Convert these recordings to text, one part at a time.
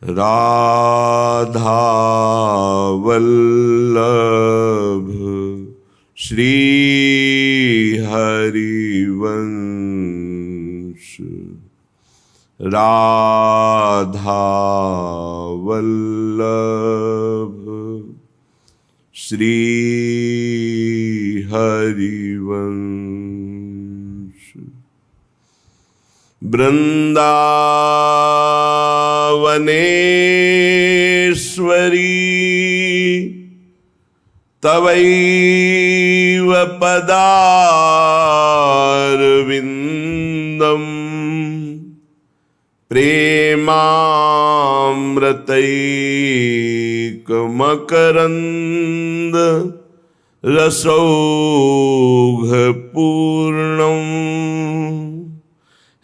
राधा वल्लभ श्री हरिवंश। राधा वल्लभ श्री हरिवंश। वृंदावनेश्वरी तवैव पदारविन्दम् प्रेमामृतैकमकरन्द रसौघपूर्णम्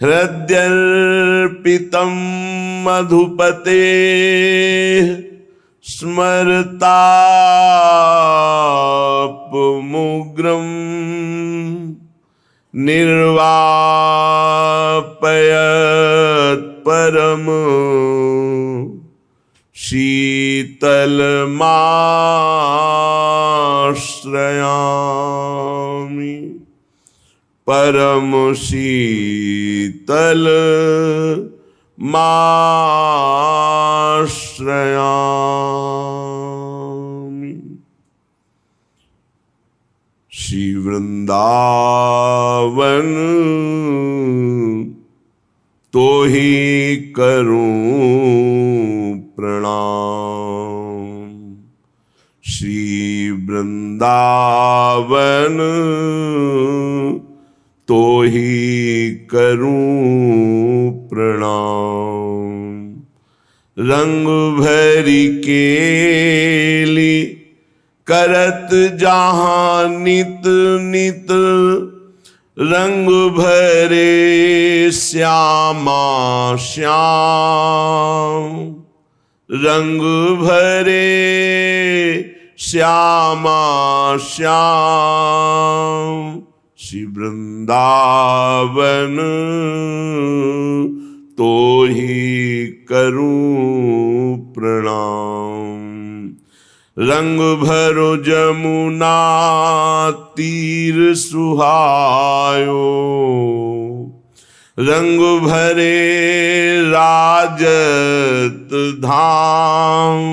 हृद्यर्पितं मधुपते स्मरतापमुग्रं निर्वापयत् परम शीतलमाश्रयामि। परम शीतल माश्रयामि। श्री वृंदावन तो ही करूं प्रणाम। श्री वृंदावन तो ही करूं प्रणाम। रंग भरी केली करत जहाँ नित नित रंग भरे श्यामा श्याम। रंग भरे श्यामा श्याम। श्री वृंदावन तो ही करूं प्रणाम। रंग भरो जमुना तीर सुहायो। रंग भरे राजत धाम।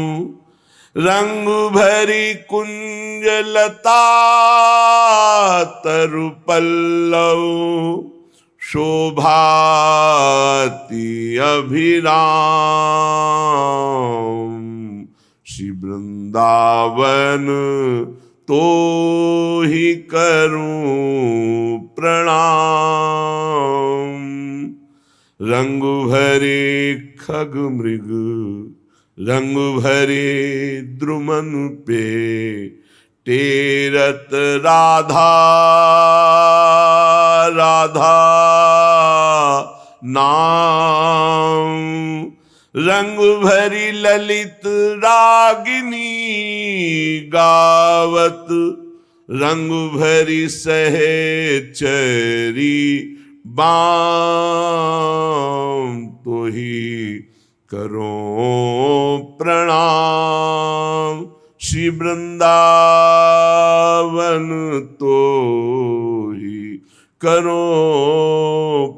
रंग भरी कुंजलता तरु पल्लव शोभाति अभिराम। श्री वृंदावन तो ही करूं प्रणाम। रंग भरे खग मृग रंग भरे द्रुमन पे टेरत राधा राधा नाम। रंग भरी ललित रागिनी गावत रंग भरी सहचरी बाम। तो ही करो प्रणाम। श्री वृंदावन तो ही करो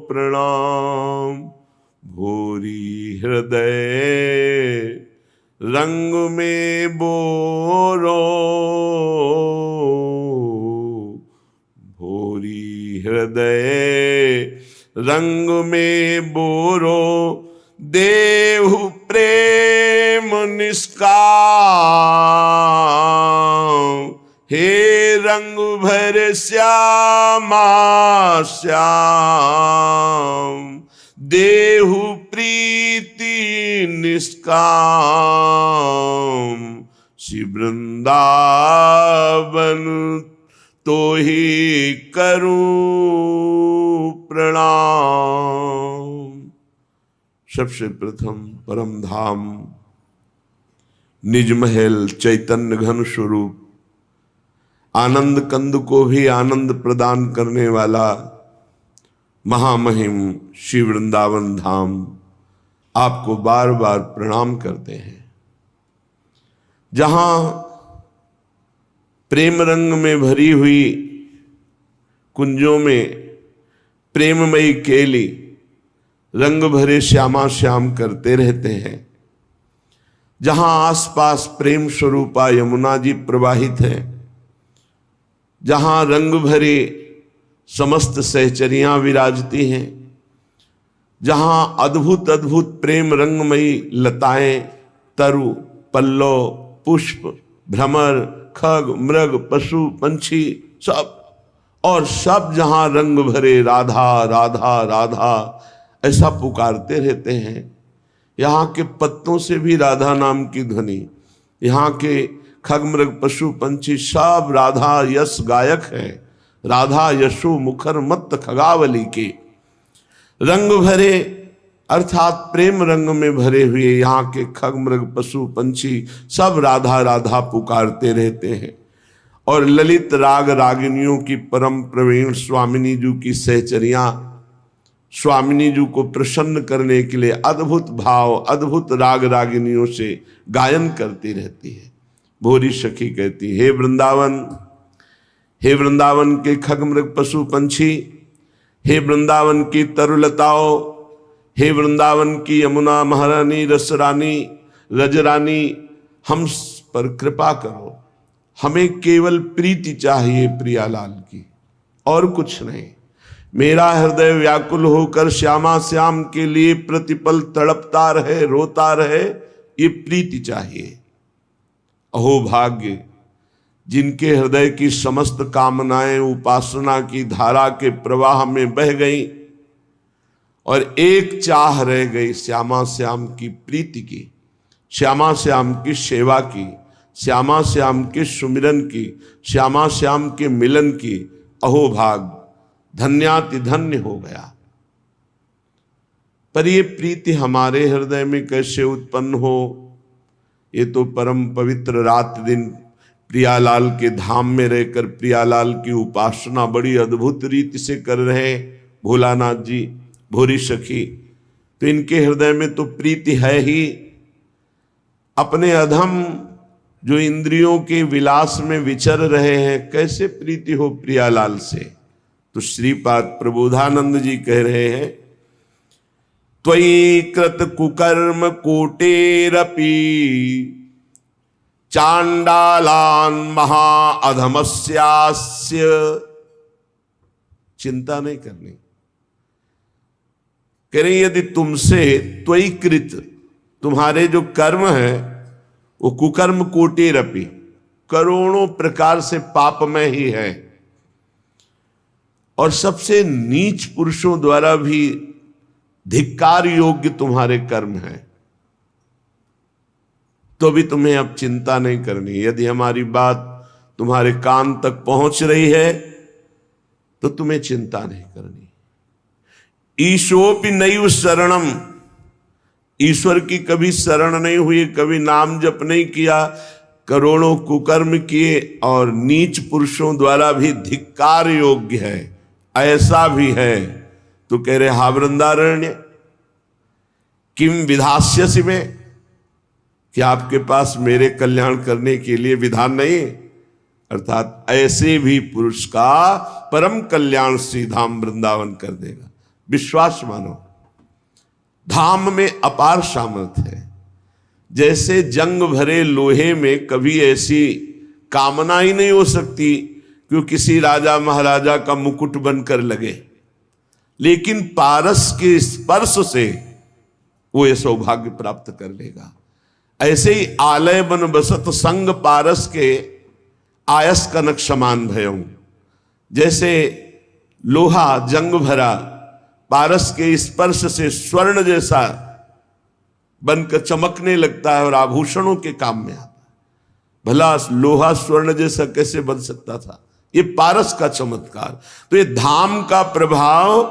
प्रणाम। भोरी हृदय रंग में बोरो। भोरी हृदय रंग में बोरो। देहु प्रेम निष्काम। हे रंग भर श्यामा श्याम। देहु प्रीति निष्काम। श्री वृंदावन तो ही करूं प्रणाम। सबसे प्रथम परम धाम निज महल चैतन्य घन स्वरूप आनंद कंद को भी आनंद प्रदान करने वाला महामहिम श्री वृंदावन धाम आपको बार बार प्रणाम करते हैं। जहां प्रेम रंग में भरी हुई कुंजों में प्रेममयी केली रंग भरे श्यामा श्याम करते रहते हैं, जहां आसपास प्रेम स्वरूपा यमुना जी प्रवाहित है, जहां रंग भरे समस्त सहचरियां विराजती हैं, जहां अद्भुत अद्भुत प्रेम रंगमयी लताएं, तरु, पल्लव, पुष्प, भ्रमर, खग, मृग, पशु, पंछी सब, और सब जहां रंग भरे राधा राधा राधा ऐसा पुकारते रहते हैं। यहाँ के पत्तों से भी राधा नाम की ध्वनि, यहाँ के खग मृग पशु पंछी सब राधा यश गायक है। राधा यशु मुखर मत्त खगावली के रंग भरे अर्थात प्रेम रंग में भरे हुए यहाँ के खग मृग पशु पंछी सब राधा राधा पुकारते रहते हैं। और ललित राग रागिनियों की परम प्रवीण स्वामिनी जी की सहचरियां स्वामिनी जी को प्रसन्न करने के लिए अद्भुत भाव अद्भुत राग रागिनियों से गायन करती रहती है। भोरी सखी कहती, हे वृंदावन, हे वृंदावन के खग मृग पशु पंछी, हे वृंदावन की तरुलताओं, हे वृंदावन की यमुना महारानी रसरानी रजरानी, हम पर कृपा करो। हमें केवल प्रीति चाहिए प्रियालाल की, और कुछ नहीं। मेरा हृदय व्याकुल होकर श्यामा श्याम के लिए प्रतिपल तड़पता रहे, रोता रहे, ये प्रीति चाहिए। अहो भाग्य जिनके हृदय की समस्त कामनाएं उपासना की धारा के प्रवाह में बह गई और एक चाह रह गई श्यामा श्याम की प्रीति की, श्यामा श्याम की सेवा की, श्यामा श्याम के सुमिरन की, श्यामा श्याम के मिलन की। अहो भाग धन्याति धन्य हो गया। पर ये प्रीति हमारे हृदय में कैसे उत्पन्न हो? ये तो परम पवित्र रात दिन प्रियालाल के धाम में रहकर प्रियालाल की उपासना बड़ी अद्भुत रीति से कर रहे भोलानाथ जी, भोरी सखी, तो इनके हृदय में तो प्रीति है ही। अपने अधम जो इंद्रियों के विलास में विचर रहे हैं, कैसे प्रीति हो प्रियालाल से? तो श्रीपाद प्रबोधानंद जी कह रहे हैं, त्वयि कृत कुकर्म कोटेरपि चांडालान महा अधमस्यास्य। चिंता नहीं करनी, कह रही यदि तुमसे त्वयि कृत तुम्हारे जो कर्म है वो कुकर्म कोटेरपि करोड़ों प्रकार से पापमय ही है, और सबसे नीच पुरुषों द्वारा भी धिक्कार योग्य तुम्हारे कर्म है, तो भी तुम्हें अब चिंता नहीं करनी। यदि हमारी बात तुम्हारे कान तक पहुंच रही है तो तुम्हें चिंता नहीं करनी। ईशोपि नैव शरणम, ईश्वर की कभी शरण नहीं हुई, कभी नाम जप नहीं किया, करोड़ों कुकर्म किए और नीच पुरुषों द्वारा भी धिक्कार योग्य है, ऐसा भी है। तो कह रहे हा वृंदारण्य किम विधास्यसि में, कि आपके पास मेरे कल्याण करने के लिए विधान नहीं? अर्थात ऐसे भी पुरुष का परम कल्याण श्री धाम वृंदावन कर देगा, विश्वास मानो। धाम में अपार सामर्थ्य है। जैसे जंग भरे लोहे में कभी ऐसी कामना ही नहीं हो सकती कि किसी राजा महाराजा का मुकुट बनकर लगे, लेकिन पारस के स्पर्श से वो ये सौभाग्य प्राप्त कर लेगा। ऐसे ही आलय बन बसत संग पारस के आयस कनक समान भयऊ। जैसे लोहा जंग भरा पारस के स्पर्श से स्वर्ण जैसा बनकर चमकने लगता है और आभूषणों के काम में आता है। भला लोहा स्वर्ण जैसा कैसे बन सकता था? ये पारस का चमत्कार। तो ये धाम का प्रभाव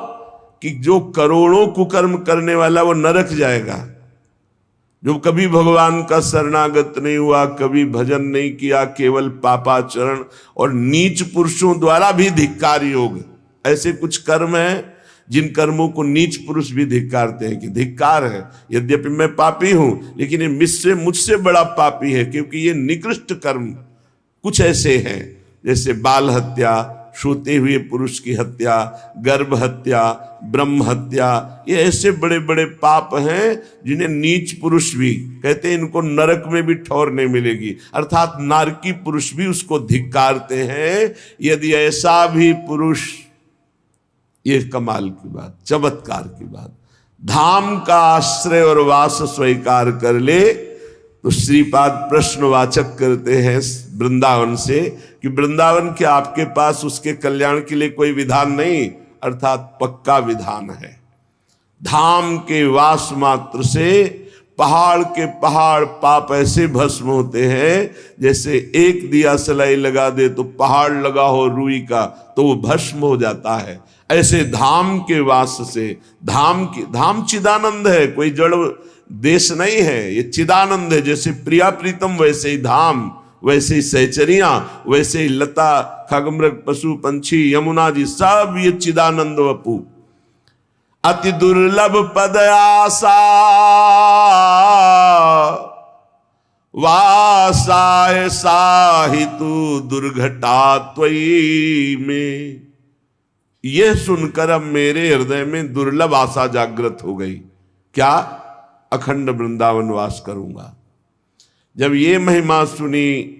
कि जो करोड़ों कुकर्म करने वाला वो नरक जाएगा, जो कभी भगवान का शरणागत नहीं हुआ, कभी भजन नहीं किया, केवल पापाचरण और नीच पुरुषों द्वारा भी धिक्कार योग, ऐसे कुछ कर्म है जिन कर्मों को नीच पुरुष भी धिक्कारते हैं कि धिक्कार है, यद्यपि मैं पापी हूं लेकिन ये मुझसे बड़ा पापी है, क्योंकि ये निकृष्ट कर्म कुछ ऐसे हैं जैसे बाल हत्या, सोते हुए पुरुष की हत्या, गर्भ हत्या, ब्रह्म हत्या, ये ऐसे बड़े बड़े पाप हैं जिन्हें नीच पुरुष भी कहते हैं इनको नरक में भी ठौर नहीं मिलेगी, अर्थात नारकी पुरुष भी उसको धिक्कारते हैं। यदि ऐसा भी पुरुष, ये कमाल की बात, चमत्कार की बात, धाम का आश्रय और वास स्वीकार कर ले तो श्रीपाद प्रश्नवाचक करते हैं वृंदावन से कि वृंदावन के आपके पास उसके कल्याण के लिए कोई विधान नहीं, अर्थात पक्का विधान है। धाम के वास मात्र से पहाड़ के पहाड़ पाप ऐसे भस्म होते हैं जैसे एक दिया सलाई लगा दे तो पहाड़ लगा हो रुई का तो वो भस्म हो जाता है। ऐसे धाम के वास से, धाम चिदानंद है, कोई जड़ देश नहीं है, ये चिदानंद है। जैसे प्रिया प्रीतम वैसे ही धाम, वैसे ही सहचरियां, वैसे ही लता खगमृग पशु पंछी यमुना जी सब ये चिदानंद वपु। अति दुर्लभ पद आसा वासाय साहितु दुर्घटा त्वयि में। यह सुनकर अब मेरे हृदय में दुर्लभ आशा जागृत हो गई, क्या अखंड वृंदावन वास करूंगा। जब ये महिमा सुनी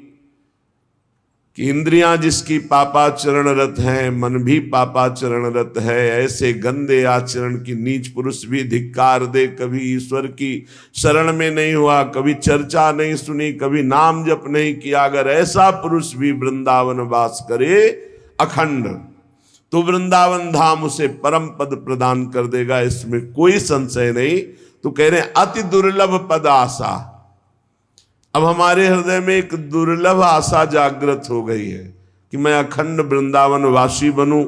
कि इंद्रियां जिसकी पापाचरण रत हैं, मन भी पापाचरण रत है, ऐसे गंदे आचरण की नीच पुरुष भी धिक्कार दे, कभी ईश्वर की शरण में नहीं हुआ, कभी चर्चा नहीं सुनी, कभी नाम जप नहीं किया, अगर ऐसा पुरुष भी वृंदावन वास करे अखंड, तो वृंदावन धाम उसे परम पद प्रदान कर देगा, इसमें कोई संशय नहीं। तो कह रहे हैं अति दुर्लभ पद आशा। अब हमारे हृदय में एक दुर्लभ आशा जागृत हो गई है कि मैं अखंड वृंदावन वासी बनूं,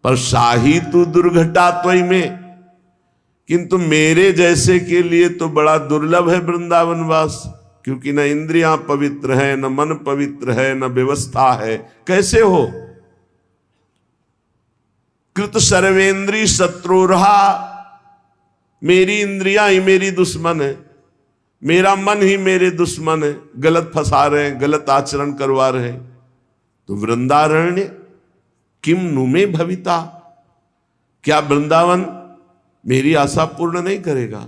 पर शाही तू दुर्घटा त्वयि में, किंतु मेरे जैसे के लिए तो बड़ा दुर्लभ है वृंदावन वास, क्योंकि न इंद्रियां पवित्र है, न मन पवित्र है, न व्यवस्था है। कैसे हो? कृत सर्वेंद्री शत्रुरहा, मेरी इंद्रियां ही मेरी दुश्मन है, मेरा मन ही मेरे दुश्मन है, गलत फंसा रहे हैं, गलत आचरण करवा रहे हैं। तो वृंदारण्य किम नुमे भविता, क्या वृंदावन मेरी आशा पूर्ण नहीं करेगा?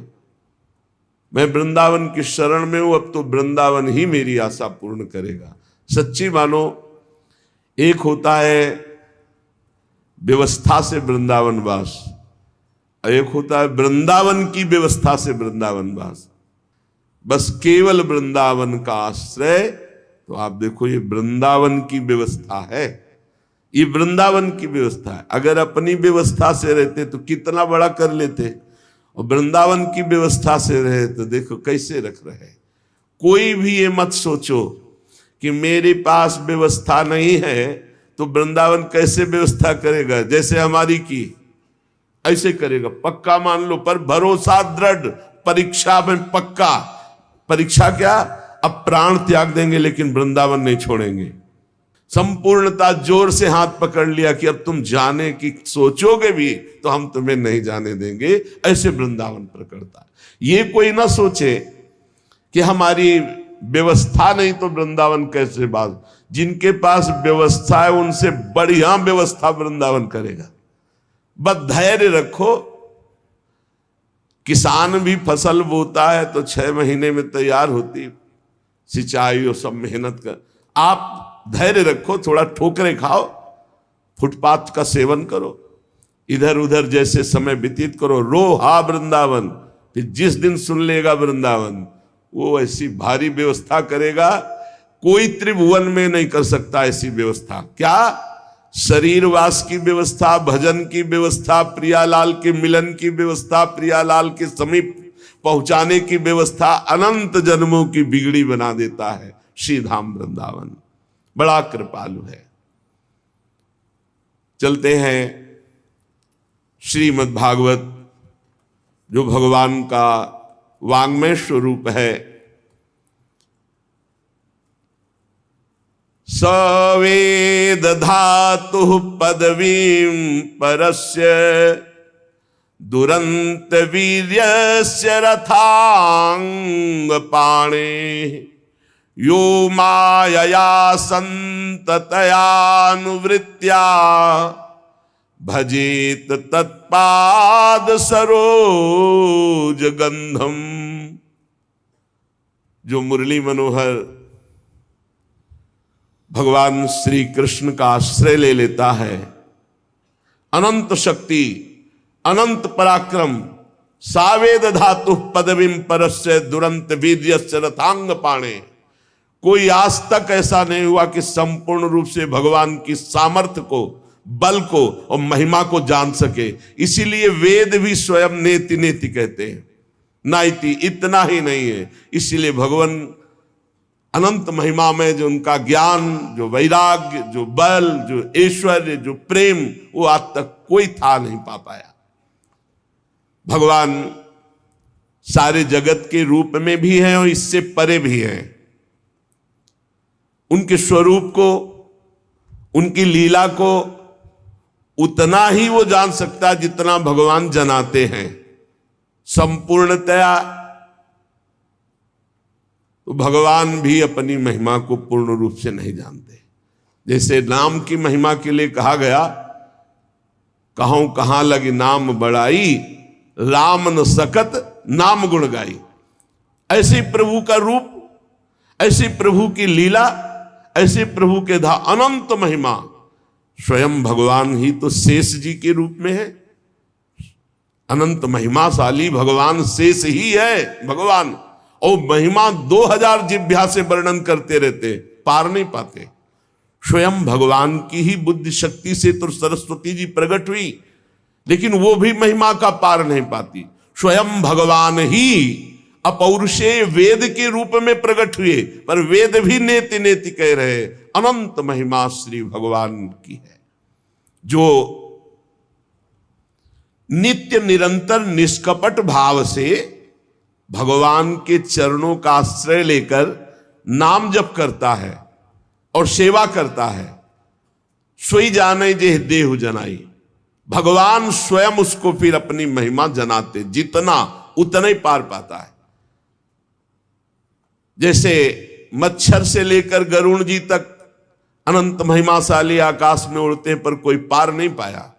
मैं वृंदावन की शरण में हूं, अब तो वृंदावन ही मेरी आशा पूर्ण करेगा। सच्ची मानो, एक होता है व्यवस्था से वृंदावन वास, एक होता है वृंदावन की व्यवस्था से वृंदावन वास। बस केवल वृंदावन का आश्रय, तो आप देखो ये वृंदावन की व्यवस्था है, ये वृंदावन की व्यवस्था है। अगर अपनी व्यवस्था से रहते तो कितना बड़ा कर लेते, और वृंदावन की व्यवस्था से रहे तो देखो कैसे रख रहे। कोई भी ये मत सोचो कि मेरे पास व्यवस्था नहीं है तो वृंदावन कैसे व्यवस्था करेगा, जैसे हमारी की ऐसे करेगा, पक्का मान लो। पर भरोसा दृढ़, परीक्षा में पक्का। परीक्षा क्या? अब प्राण त्याग देंगे लेकिन वृंदावन नहीं छोड़ेंगे। संपूर्णता, जोर से हाथ पकड़ लिया कि अब तुम जाने की सोचोगे भी तो हम तुम्हें नहीं जाने देंगे, ऐसे वृंदावन प्रकटता है। ये कोई ना सोचे कि हमारी व्यवस्था नहीं तो वृंदावन कैसे बात। जिनके पास व्यवस्था है उनसे बढ़िया व्यवस्था वृंदावन करेगा। बस धैर्य रखो। किसान भी फसल बोता है तो 6 महीने में तैयार होती, सिंचाई और सब मेहनत कर। आप धैर्य रखो, थोड़ा ठोकरें खाओ, फुटपाथ का सेवन करो, इधर उधर जैसे समय व्यतीत करो, रो हा वृंदावन। फिर जिस दिन सुन लेगा वृंदावन, वो ऐसी भारी व्यवस्था करेगा, कोई त्रिभुवन में नहीं कर सकता ऐसी व्यवस्था। क्या? शरीरवास की व्यवस्था, भजन की व्यवस्था, प्रियालाल के मिलन की व्यवस्था, प्रियालाल के समीप पहुंचाने की व्यवस्था, अनंत जन्मों की बिगड़ी बना देता है श्री धाम वृंदावन। बड़ा कृपालु है। चलते हैं श्रीमद् भागवत, जो भगवान का वाङ्मय स्वरूप है। सवेद धातु पदवीं परस्य दुरंत वीर्यस्य रथांग पाणे यो मायया संततयानुवृत्त्या भजेत तत्पाद सरोज गंधम। जो मुरली मनोहर भगवान श्री कृष्ण का आश्रय ले लेता है, अनंत शक्ति अनंत पराक्रम सावेद धातु पदवीं परस्य दुरंत वीर्यस्य रथांग पाणे। कोई आज तक ऐसा नहीं हुआ कि संपूर्ण रूप से भगवान की सामर्थ्य को, बल को और महिमा को जान सके। इसीलिए वेद भी स्वयं नेति नेति कहते हैं, नाइति, इतना ही नहीं है। इसीलिए भगवान अनंत महिमा में जो उनका ज्ञान, जो वैराग्य, जो बल, जो ऐश्वर्य, जो प्रेम, वो आज तक कोई था नहीं पा पाया। भगवान सारे जगत के रूप में भी हैं और इससे परे भी हैं। उनके स्वरूप को, उनकी लीला को उतना ही वो जान सकता है जितना भगवान जनाते हैं। संपूर्णतया तो भगवान भी अपनी महिमा को पूर्ण रूप से नहीं जानते। जैसे नाम की महिमा के लिए कहा गया, कहूं कहां लगी नाम बड़ाई, राम न सकत नाम गुण गाई। ऐसे प्रभु का रूप, ऐसे प्रभु की लीला, ऐसे प्रभु के अनंत महिमा। स्वयं भगवान ही तो शेष जी के रूप में है। अनंत महिमाशाली भगवान शेष ही है भगवान, और महिमा 2000 जिह्वा से वर्णन करते रहते, पार नहीं पाते। स्वयं भगवान की ही बुद्धि शक्ति से तो सरस्वती जी प्रकट हुई, लेकिन वो भी महिमा का पार नहीं पाती। स्वयं भगवान ही अपौरुषेय वेद के रूप में प्रकट हुए, पर वेद भी नेति नेति कह रहे अनंत महिमा श्री भगवान की है। जो नित्य निरंतर निष्कपट भाव से भगवान के चरणों का आश्रय लेकर नाम जप करता है और सेवा करता है, सोई जाने जे देहु जनाई। भगवान स्वयं उसको फिर अपनी महिमा जनाते, जितना उतना ही पार पाता है। जैसे मच्छर से लेकर गरुण जी तक अनंत महिमाशाली आकाश में उड़ते हैं, पर कोई पार नहीं पाया।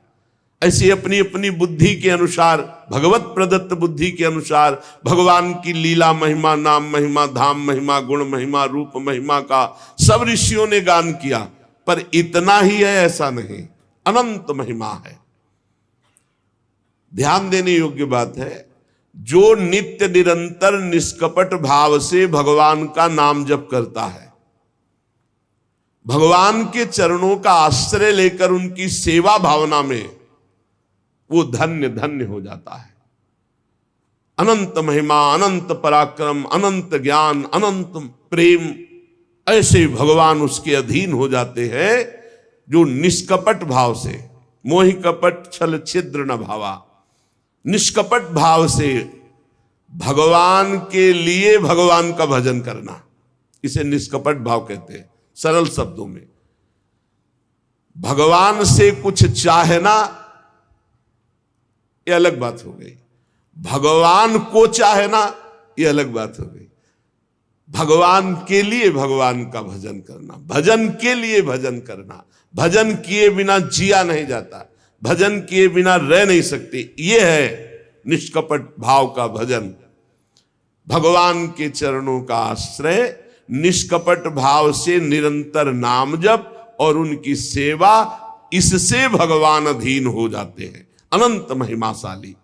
ऐसी अपनी अपनी बुद्धि के अनुसार, भगवत प्रदत्त बुद्धि के अनुसार भगवान की लीला महिमा, नाम महिमा, धाम महिमा, गुण महिमा, रूप महिमा का सब ऋषियों ने गान किया, पर इतना ही है ऐसा नहीं, अनंत महिमा है। ध्यान देने योग्य बात है, जो नित्य निरंतर निष्कपट भाव से भगवान का नाम जप करता है, भगवान के चरणों का आश्रय लेकर उनकी सेवा भावना में, वो धन्य धन्य हो जाता है। अनंत महिमा, अनंत पराक्रम, अनंत ज्ञान, अनंत प्रेम, ऐसे भगवान उसके अधीन हो जाते हैं जो निष्कपट भाव से, मोहि कपट छल छिद्र न भावा, निष्कपट भाव से भगवान के लिए भगवान का भजन करना, इसे निष्कपट भाव कहते हैं। सरल शब्दों में, भगवान से कुछ चाहना ये अलग बात हो गई, भगवान को चाहना ये अलग बात हो गई। भगवान के लिए भगवान का भजन करना, भजन के लिए भजन करना, भजन किए बिना जिया नहीं जाता, भजन किए बिना रह नहीं सकते, ये है निष्कपट भाव का भजन। भगवान के चरणों का आश्रय, निष्कपट भाव से निरंतर नाम जप और उनकी सेवा, इससे भगवान अधीन हो जाते हैं, अनंत महिमाशाली।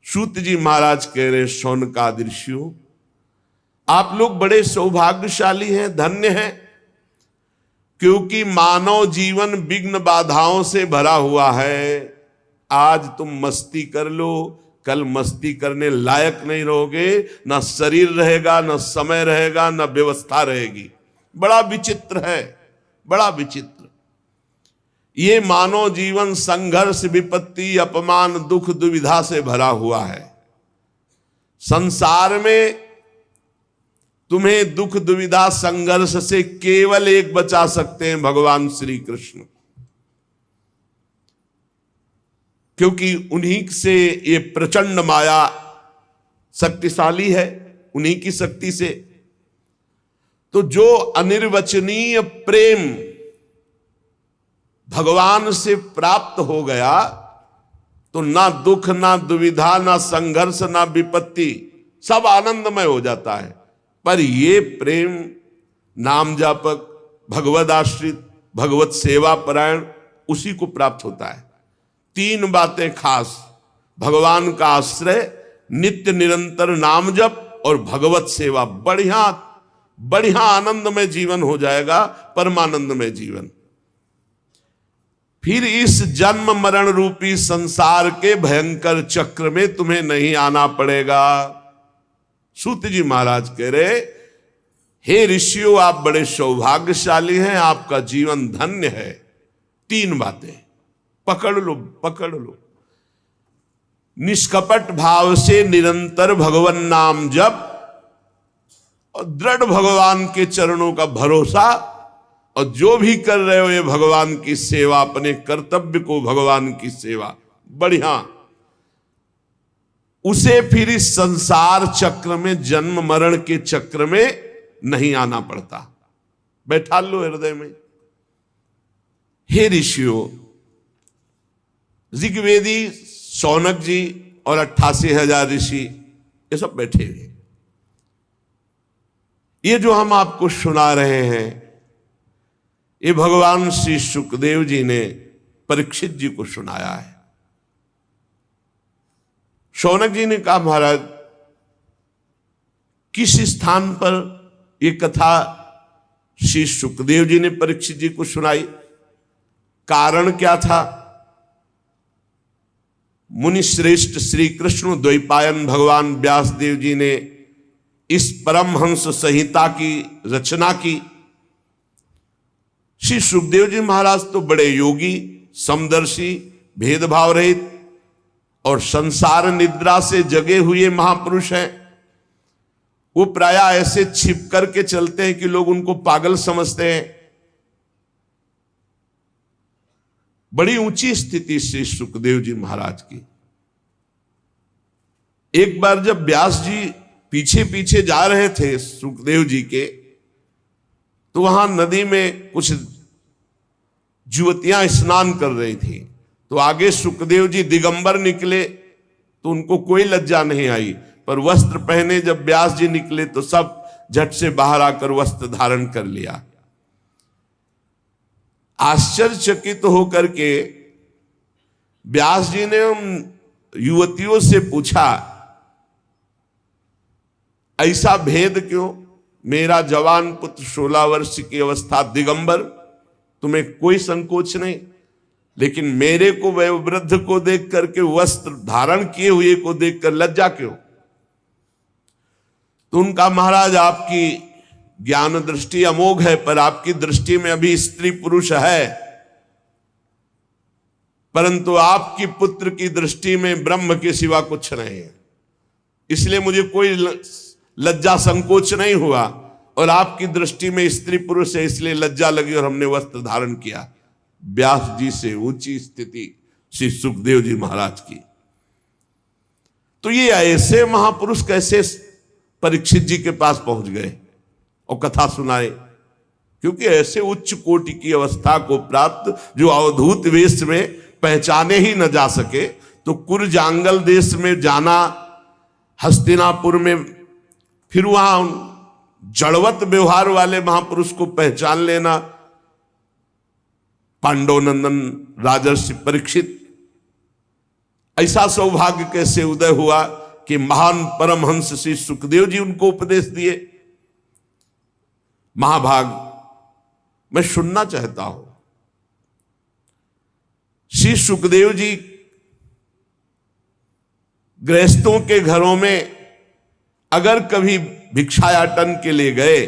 सूत जी महाराज कह रहे, शौनकादि ऋषियों, आप लोग बड़े सौभाग्यशाली हैं, धन्य हैं, क्योंकि मानव जीवन विघ्न बाधाओं से भरा हुआ है। आज तुम मस्ती कर लो, कल मस्ती करने लायक नहीं रहोगे, ना शरीर रहेगा, ना समय रहेगा, ना व्यवस्था रहेगी। बड़ा विचित्र है, बड़ा विचित्र। ये मानव जीवन संघर्ष, विपत्ति, अपमान, दुख, दुविधा से भरा हुआ है। संसार में तुम्हें दुख, दुविधा, संघर्ष से केवल एक बचा सकते हैं, भगवान श्री कृष्ण। क्योंकि उन्हीं से ये प्रचंड माया शक्तिशाली है, उन्हीं की शक्ति से। तो जो अनिर्वचनीय प्रेम भगवान से प्राप्त हो गया तो ना दुख, ना दुविधा, ना संघर्ष, ना विपत्ति, सब आनंदमय हो जाता है। पर ये प्रेम नाम जापक, भगवद आश्रित, भगवत सेवा परायण, उसी को प्राप्त होता है। 3 बातें खास: भगवान का आश्रय, नित्य निरंतर नाम जप और भगवत सेवा। बढ़िया बढ़िया आनंदमय जीवन हो जाएगा, परमानंदमय जीवन। फिर इस जन्म मरण रूपी संसार के भयंकर चक्र में तुम्हें नहीं आना पड़ेगा। सूत जी महाराज कह रहे, हे ऋषियों, आप बड़े सौभाग्यशाली हैं, आपका जीवन धन्य है। 3 बातें पकड़ लो, पकड़ लो। निष्कपट भाव से निरंतर भगवान नाम जप और दृढ़ भगवान के चरणों का भरोसा, और जो भी कर रहे हो ये भगवान की सेवा, अपने कर्तव्य को भगवान की सेवा, बढ़िया। उसे फिर इस संसार चक्र में, जन्म मरण के चक्र में नहीं आना पड़ता। बैठा लो हृदय में। हे ऋषियों, ऋग्वेदी शौनक जी और 88,000 ऋषि ये सब बैठे हुए। ये जो हम आपको सुना रहे हैं, ये भगवान श्री सुखदेव जी ने परीक्षित जी को सुनाया है। शौनक जी ने कहा, महाराज किस स्थान पर ये कथा श्री सुखदेव जी ने परीक्षित जी को सुनाई, कारण क्या था? मुनि श्रेष्ठ श्री कृष्ण द्वैपायन भगवान व्यासदेव जी ने इस परमहंस संहिता की रचना की। श्री सुखदेव जी महाराज तो बड़े योगी, समदर्शी, भेदभाव रहित और संसार निद्रा से जगे हुए महापुरुष हैं। वो प्रायः ऐसे छिप करके चलते हैं कि लोग उनको पागल समझते हैं। बड़ी ऊंची स्थिति श्री सुखदेव जी महाराज की। एक बार जब व्यास जी पीछे पीछे जा रहे थे सुखदेव जी के, तो वहां नदी में कुछ युवतियां स्नान कर रही थी। तो आगे सुखदेव जी दिगंबर निकले तो उनको कोई लज्जा नहीं आई, पर वस्त्र पहने जब व्यास जी निकले तो सब झट से बाहर आकर वस्त्र धारण कर लिया। आश्चर्यचकित होकर के व्यास जी ने उन युवतियों से पूछा, ऐसा भेद क्यों? मेरा जवान पुत्र 16 वर्ष की अवस्था दिगंबर, तुम्हें कोई संकोच नहीं, लेकिन मेरे को वयोवृद्ध को देख करके, वस्त्र धारण किए हुए को देखकर लज्जा क्यों? तो उनका, महाराज आपकी ज्ञान दृष्टि अमोघ है, पर आपकी दृष्टि में अभी स्त्री पुरुष है, परंतु आपकी पुत्र की दृष्टि में ब्रह्म के सिवा कुछ नहीं है। इसलिए मुझे कोई लज्जा संकोच नहीं हुआ, और आपकी दृष्टि में स्त्री पुरुष है इसलिए लज्जा लगी और हमने वस्त्र धारण किया। व्यास जी से ऊंची स्थिति श्री सुखदेव जी महाराज की। तो ये ऐसे महापुरुष कैसे परीक्षित जी के पास पहुंच गए और कथा सुनाए? क्योंकि ऐसे उच्च कोटि की अवस्था को प्राप्त, जो अवधूत वेश में पहचाने ही न जा सके, तो कुरजांगल देश में जाना, हस्तिनापुर में, फिर वहां जड़वत व्यवहार वाले महापुरुष को पहचान लेना, पांडवनंदन राजर्षि परीक्षित, ऐसा सौभाग्य कैसे उदय हुआ कि महान परमहंस श्री सुखदेव जी उनको उपदेश दिए। महाभाग मैं सुनना चाहता हूं। श्री सुखदेव जी गृहस्थों के घरों में अगर कभी भिक्षायाटन के लिए गए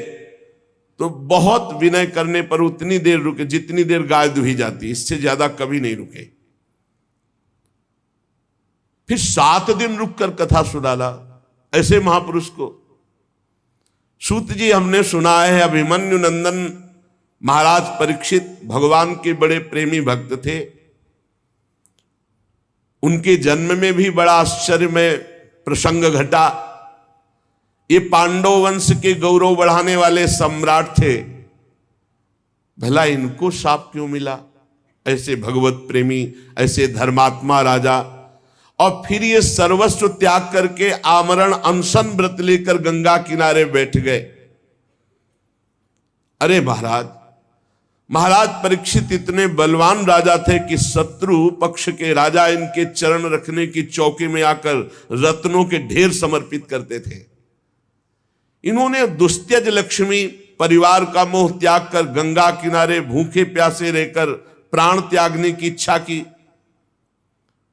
तो बहुत विनय करने पर उतनी देर रुके जितनी देर गाय दुही जाती, इससे ज्यादा कभी नहीं रुके। फिर 7 दिन रुककर कथा सुनाला ऐसे महापुरुष को। सूत जी हमने सुना है, अभिमन्यु नंदन महाराज परीक्षित भगवान के बड़े प्रेमी भक्त थे। उनके जन्म में भी बड़ा आश्चर्यमय प्रसंग घटा। ये पांडव वंश के गौरव बढ़ाने वाले सम्राट थे, भला इनको शाप क्यों मिला? ऐसे भगवत प्रेमी, ऐसे धर्मात्मा राजा, और फिर ये सर्वस्व त्याग करके आमरण अनशन व्रत लेकर गंगा किनारे बैठ गए। अरे महाराज परीक्षित इतने बलवान राजा थे कि शत्रु पक्ष के राजा इनके चरण रखने की चौकी में आकर रत्नों के ढेर समर्पित करते थे। इन्होंने दुस्त्यज लक्ष्मी परिवार का मोह त्याग कर गंगा किनारे भूखे प्यासे रहकर प्राण त्यागने की इच्छा की।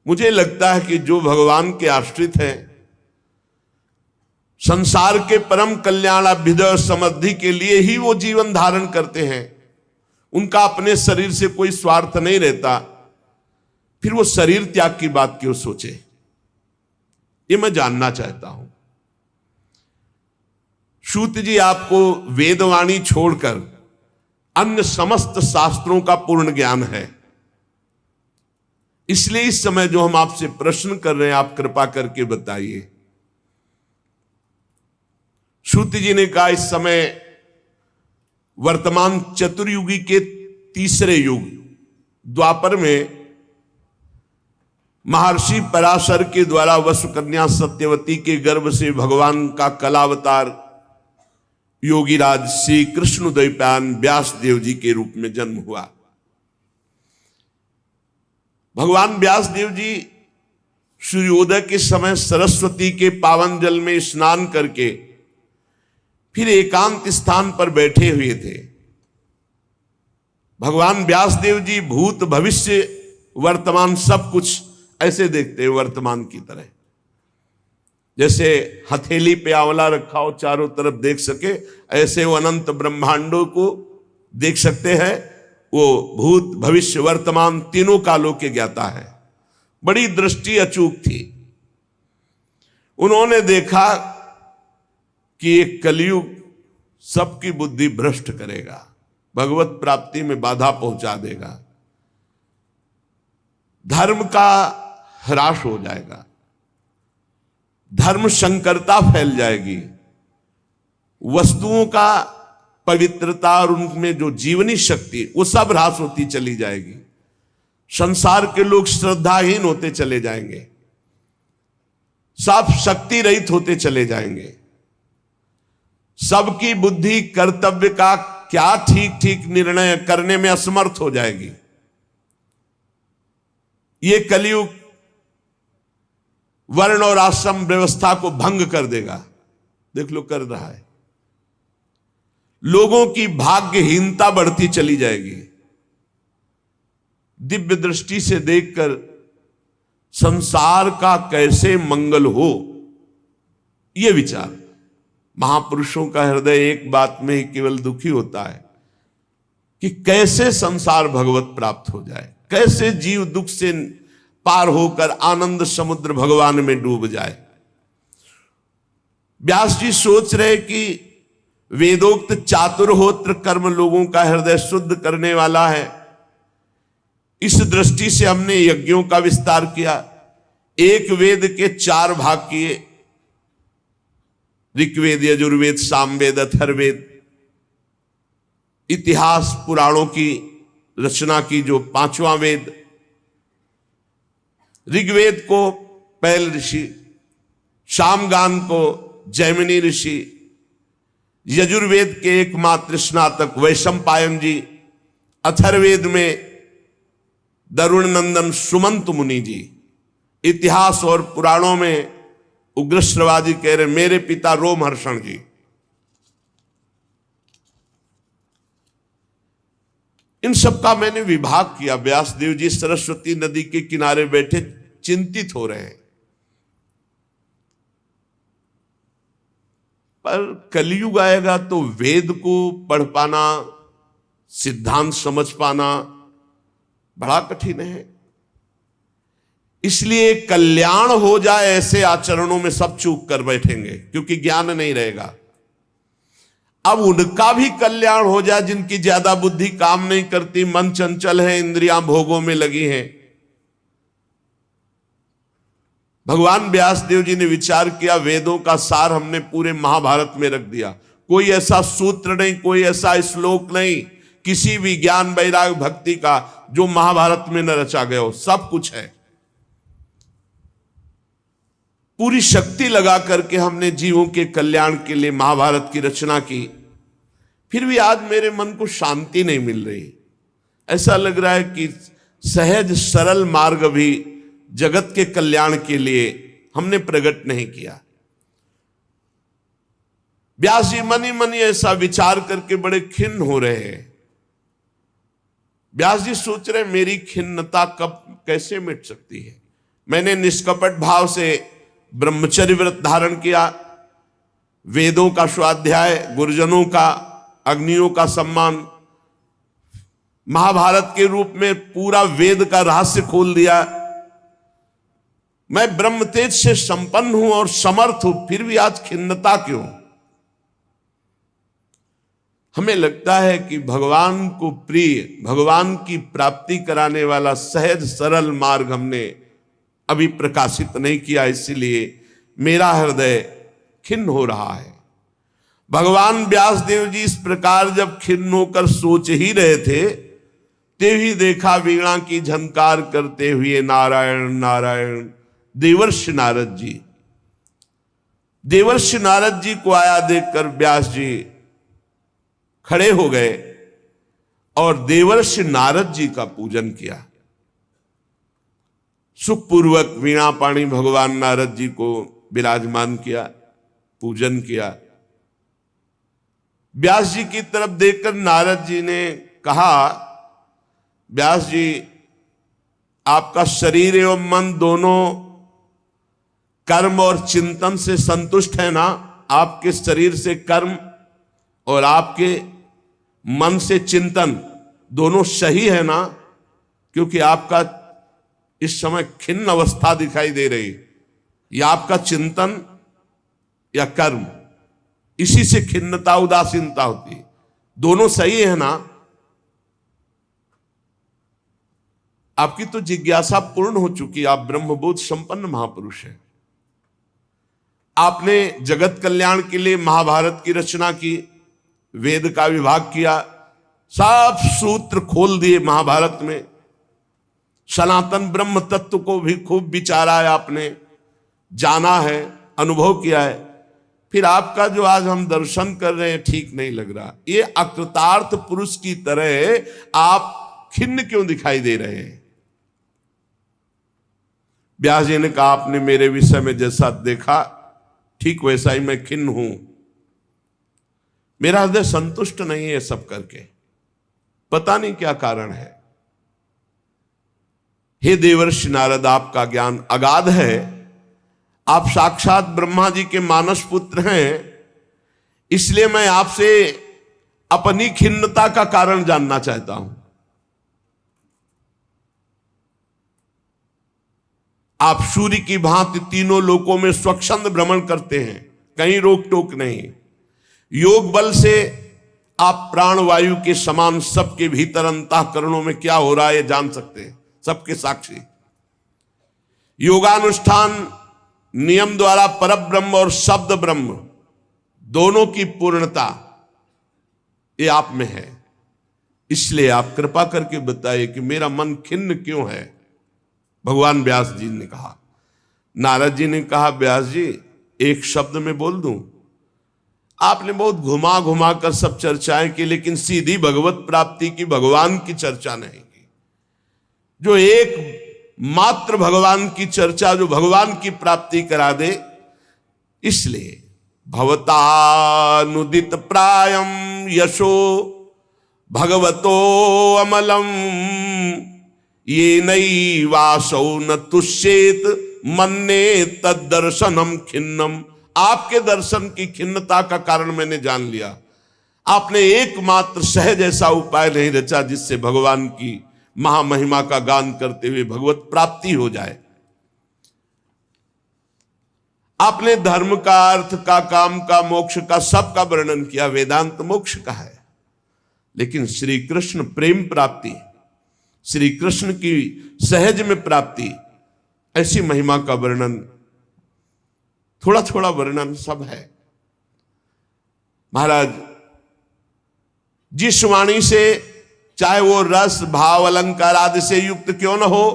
मुझे लगता है कि जो भगवान के आश्रित हैं, संसार के परम कल्याण अभ्युदय समृद्धि के लिए ही वो जीवन धारण करते हैं, उनका अपने शरीर से कोई स्वार्थ नहीं रहता, फिर वो शरीर त्याग की बात क्यों सोचे? ये मैं जानना चाहता हूं। सूत जी आपको वेदवाणी छोड़कर अन्य समस्त शास्त्रों का पूर्ण ज्ञान है, इसलिए इस समय जो हम आपसे प्रश्न कर रहे हैं आप कृपा करके बताइए। सूत जी ने कहा इस समय वर्तमान चतुर्युगी के तीसरे युग द्वापर में महर्षि पराशर के द्वारा वसुकन्या सत्यवती के गर्भ से भगवान का कलावतार योगीराज श्री कृष्ण द्वैपायन व्यास देव जी के रूप में जन्म हुआ। भगवान व्यास देव जी सूर्योदय के समय सरस्वती के पावन जल में स्नान करके फिर एकांत स्थान पर बैठे हुए थे। भगवान व्यास देव जी भूत भविष्य वर्तमान सब कुछ ऐसे देखते हैं वर्तमान की तरह, जैसे हथेली पे आंवला रखा हो चारों तरफ देख सके, ऐसे वो अनंत ब्रह्मांडों को देख सकते हैं। वो भूत भविष्य वर्तमान तीनों कालों के ज्ञाता है। बड़ी दृष्टि अचूक थी। उन्होंने देखा कि ये कलयुग सबकी बुद्धि भ्रष्ट करेगा, भगवत प्राप्ति में बाधा पहुंचा देगा, धर्म का ह्रास हो जाएगा, धर्म संकरता फैल जाएगी, वस्तुओं का पवित्रता और उनमें जो जीवनी शक्ति वो सब ह्रास होती चली जाएगी, संसार के लोग श्रद्धाहीन होते चले जाएंगे, सब शक्ति रहित होते चले जाएंगे, सबकी बुद्धि कर्तव्य का क्या ठीक ठीक निर्णय करने में असमर्थ हो जाएगी। ये कलयुग वर्ण और आश्रम व्यवस्था को भंग कर देगा। देख लो कर रहा है। लोगों की भाग्यहीनता बढ़ती चली जाएगी। दिव्य दृष्टि से देखकर संसार का कैसे मंगल हो, यह विचार। महापुरुषों का हृदय एक बात में ही केवल दुखी होता है कि कैसे संसार भगवत प्राप्त हो जाए, कैसे जीव दुख से पार होकर आनंद समुद्र भगवान में डूब जाए। व्यास जी सोच रहे कि वेदोक्त चातुर्होत्र कर्म लोगों का हृदय शुद्ध करने वाला है। इस दृष्टि से हमने यज्ञों का विस्तार किया। एक वेद के 4 भाग किए, ऋग्वेद, यजुर्वेद, सामवेद, अथर्ववेद। इतिहास पुराणों की रचना की जो 5वां वेद। ऋग्वेद को पैल ऋषि, सामगान को जैमिनी ऋषि, यजुर्वेद के एकमात्र स्नातक वैशंपायन जी, अथर्ववेद में दरुण नंदन सुमंत मुनि जी। इतिहास और पुराणों में उग्रश्रवाजी कह रहे मेरे पिता रोमहर्षण जी। इन सब का मैंने विभाग किया। व्यासदेव जी सरस्वती नदी के किनारे बैठे चिंतित हो रहे हैं, पर कलयुग आएगा तो वेद को पढ़ पाना, सिद्धांत समझ पाना बड़ा कठिन है। इसलिए कल्याण हो जाए ऐसे आचरणों में सब चूक कर बैठेंगे, क्योंकि ज्ञान नहीं रहेगा। अब उनका भी कल्याण हो जाए जिनकी ज्यादा बुद्धि काम नहीं करती, मन चंचल है, इंद्रियां भोगों में लगी हैं। भगवान व्यास देव जी ने विचार किया, वेदों का सार हमने पूरे महाभारत में रख दिया। कोई ऐसा सूत्र नहीं, कोई ऐसा श्लोक नहीं, किसी भी ज्ञान वैराग्य भक्ति का जो महाभारत में न रचा गया हो, सब कुछ है। पूरी शक्ति लगा करके हमने जीवों के कल्याण के लिए महाभारत की रचना की। फिर भी आज मेरे मन को शांति नहीं मिल रही। ऐसा लग रहा है कि सहज सरल मार्ग भी जगत के कल्याण के लिए हमने प्रकट नहीं किया। व्यास जी मन ही मन ऐसा विचार करके बड़े खिन्न हो रहे हैं। व्यास जी सोच रहे मेरी खिन्नता कब कैसे मिट सकती है। मैंने निष्कपट भाव से ब्रह्मचर्य व्रत धारण किया, वेदों का स्वाध्याय, गुरुजनों का, अग्नियों का सम्मान, महाभारत के रूप में पूरा वेद का रहस्य खोल दिया। मैं ब्रह्म तेज से संपन्न हूं और समर्थ हूं, फिर भी आज खिन्नता क्यों? हमें लगता है कि भगवान को प्रिय, भगवान की प्राप्ति कराने वाला सहज सरल मार्ग हमने अभी प्रकाशित नहीं किया, इसलिए मेरा हृदय खिन्न हो रहा है। भगवान व्यास देव जी इस प्रकार जब खिन्न होकर सोच ही रहे थे, तेभी देखा वीणा की झनकार करते हुए नारायण नारायण देवर्षि नारद जी। देवर्षि नारद जी को आया देखकर व्यास जी खड़े हो गए और देवर्षि नारद जी का पूजन किया। सुखपूर्वक वीणा पाणी भगवान नारद जी को विराजमान किया, पूजन किया। व्यास जी की तरफ देखकर नारद जी ने कहा, व्यास जी आपका शरीर एवं मन दोनों कर्म और चिंतन से संतुष्ट है ना? आपके शरीर से कर्म और आपके मन से चिंतन दोनों सही है ना? क्योंकि आपका इस समय खिन्न अवस्था दिखाई दे रही, या आपका चिंतन या कर्म, इसी से खिन्नता उदासीनता होती है। दोनों सही है ना? आपकी तो जिज्ञासा पूर्ण हो चुकी, आप ब्रह्मबोध संपन्न महापुरुष हैं। आपने जगत कल्याण के लिए महाभारत की रचना की, वेद का विभाग किया, सब सूत्र खोल दिए महाभारत में। सनातन ब्रह्म तत्व को भी खूब विचारा है आपने, जाना है, अनुभव किया है। फिर आपका जो आज हम दर्शन कर रहे हैं ठीक नहीं लग रहा। ये अकृतार्थ पुरुष की तरह आप खिन्न क्यों दिखाई दे रहे हैं? व्यास जी ने कहा, आपने मेरे विषय में जैसा देखा ठीक वैसा ही मैं खिन्न हूं। मेरा हृदय संतुष्ट नहीं है सब करके, पता नहीं क्या कारण है। हे देवर्षि नारद, आपका ज्ञान अगाध है, आप साक्षात ब्रह्मा जी के मानस पुत्र हैं, इसलिए मैं आपसे अपनी खिन्नता का कारण जानना चाहता हूं। आप सूर्य की भांति तीनों लोकों में स्वच्छंद भ्रमण करते हैं, कहीं रोक टोक नहीं। योग बल से आप प्राणवायु के समान सबके भीतर अंतःकरणों में क्या हो रहा है ये जान सकते हैं, सबके साक्षी। योगानुष्ठान नियम द्वारा परब्रह्म और शब्द ब्रह्म दोनों की पूर्णता ये आप में है। इसलिए आप कृपा करके बताइए कि मेरा मन खिन्न क्यों है? भगवान व्यास जी ने कहा। नारद जी ने कहा, व्यास जी एक शब्द में बोल दूं? आपने बहुत घुमा घुमा कर सब चर्चाएं की, लेकिन सीधी भगवत प्राप्ति की, भगवान की चर्चा नहीं की। जो एक मात्र भगवान की चर्चा, जो भगवान की प्राप्ति करा दे। इसलिए भवतानुदित प्रायम यशो भगवतो अमलम ये नई वासौ न तुष्येत मन्ने तद दर्शनम खिन्नम। आपके दर्शन की खिन्नता का कारण मैंने जान लिया। आपने एकमात्र सहज ऐसा उपाय नहीं रचा जिससे भगवान की महामहिमा का गान करते हुए भगवत प्राप्ति हो जाए। आपने धर्म का, अर्थ का, काम का, मोक्ष का, सबका वर्णन किया, वेदांत मोक्ष का है। लेकिन श्री कृष्ण प्रेम प्राप्ति, श्री कृष्ण की सहज में प्राप्ति, ऐसी महिमा का वर्णन थोड़ा थोड़ा वर्णन सब है। महाराज जिस वाणी से, चाहे वो रस भाव अलंकार आदि से युक्त क्यों न हो,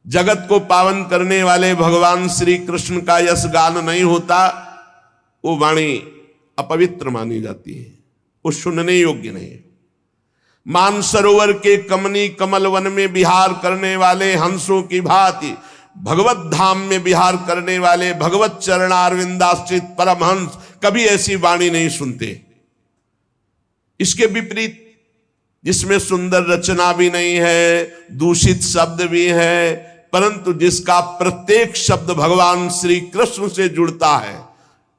जगत को पावन करने वाले भगवान श्री कृष्ण का यश गान नहीं होता, वो वाणी अपवित्र मानी जाती है, वो सुनने योग्य नहीं है। मानसरोवर के कमनी कमल वन में विहार करने वाले हंसों की भांति भगवत धाम में विहार करने वाले भगवत चरणारविंदाश्रित परमहंस कभी ऐसी वाणी नहीं सुनते। इसके विपरीत, जिसमें सुंदर रचना भी नहीं है, दूषित शब्द भी है, परंतु जिसका प्रत्येक शब्द भगवान श्री कृष्ण से जुड़ता है,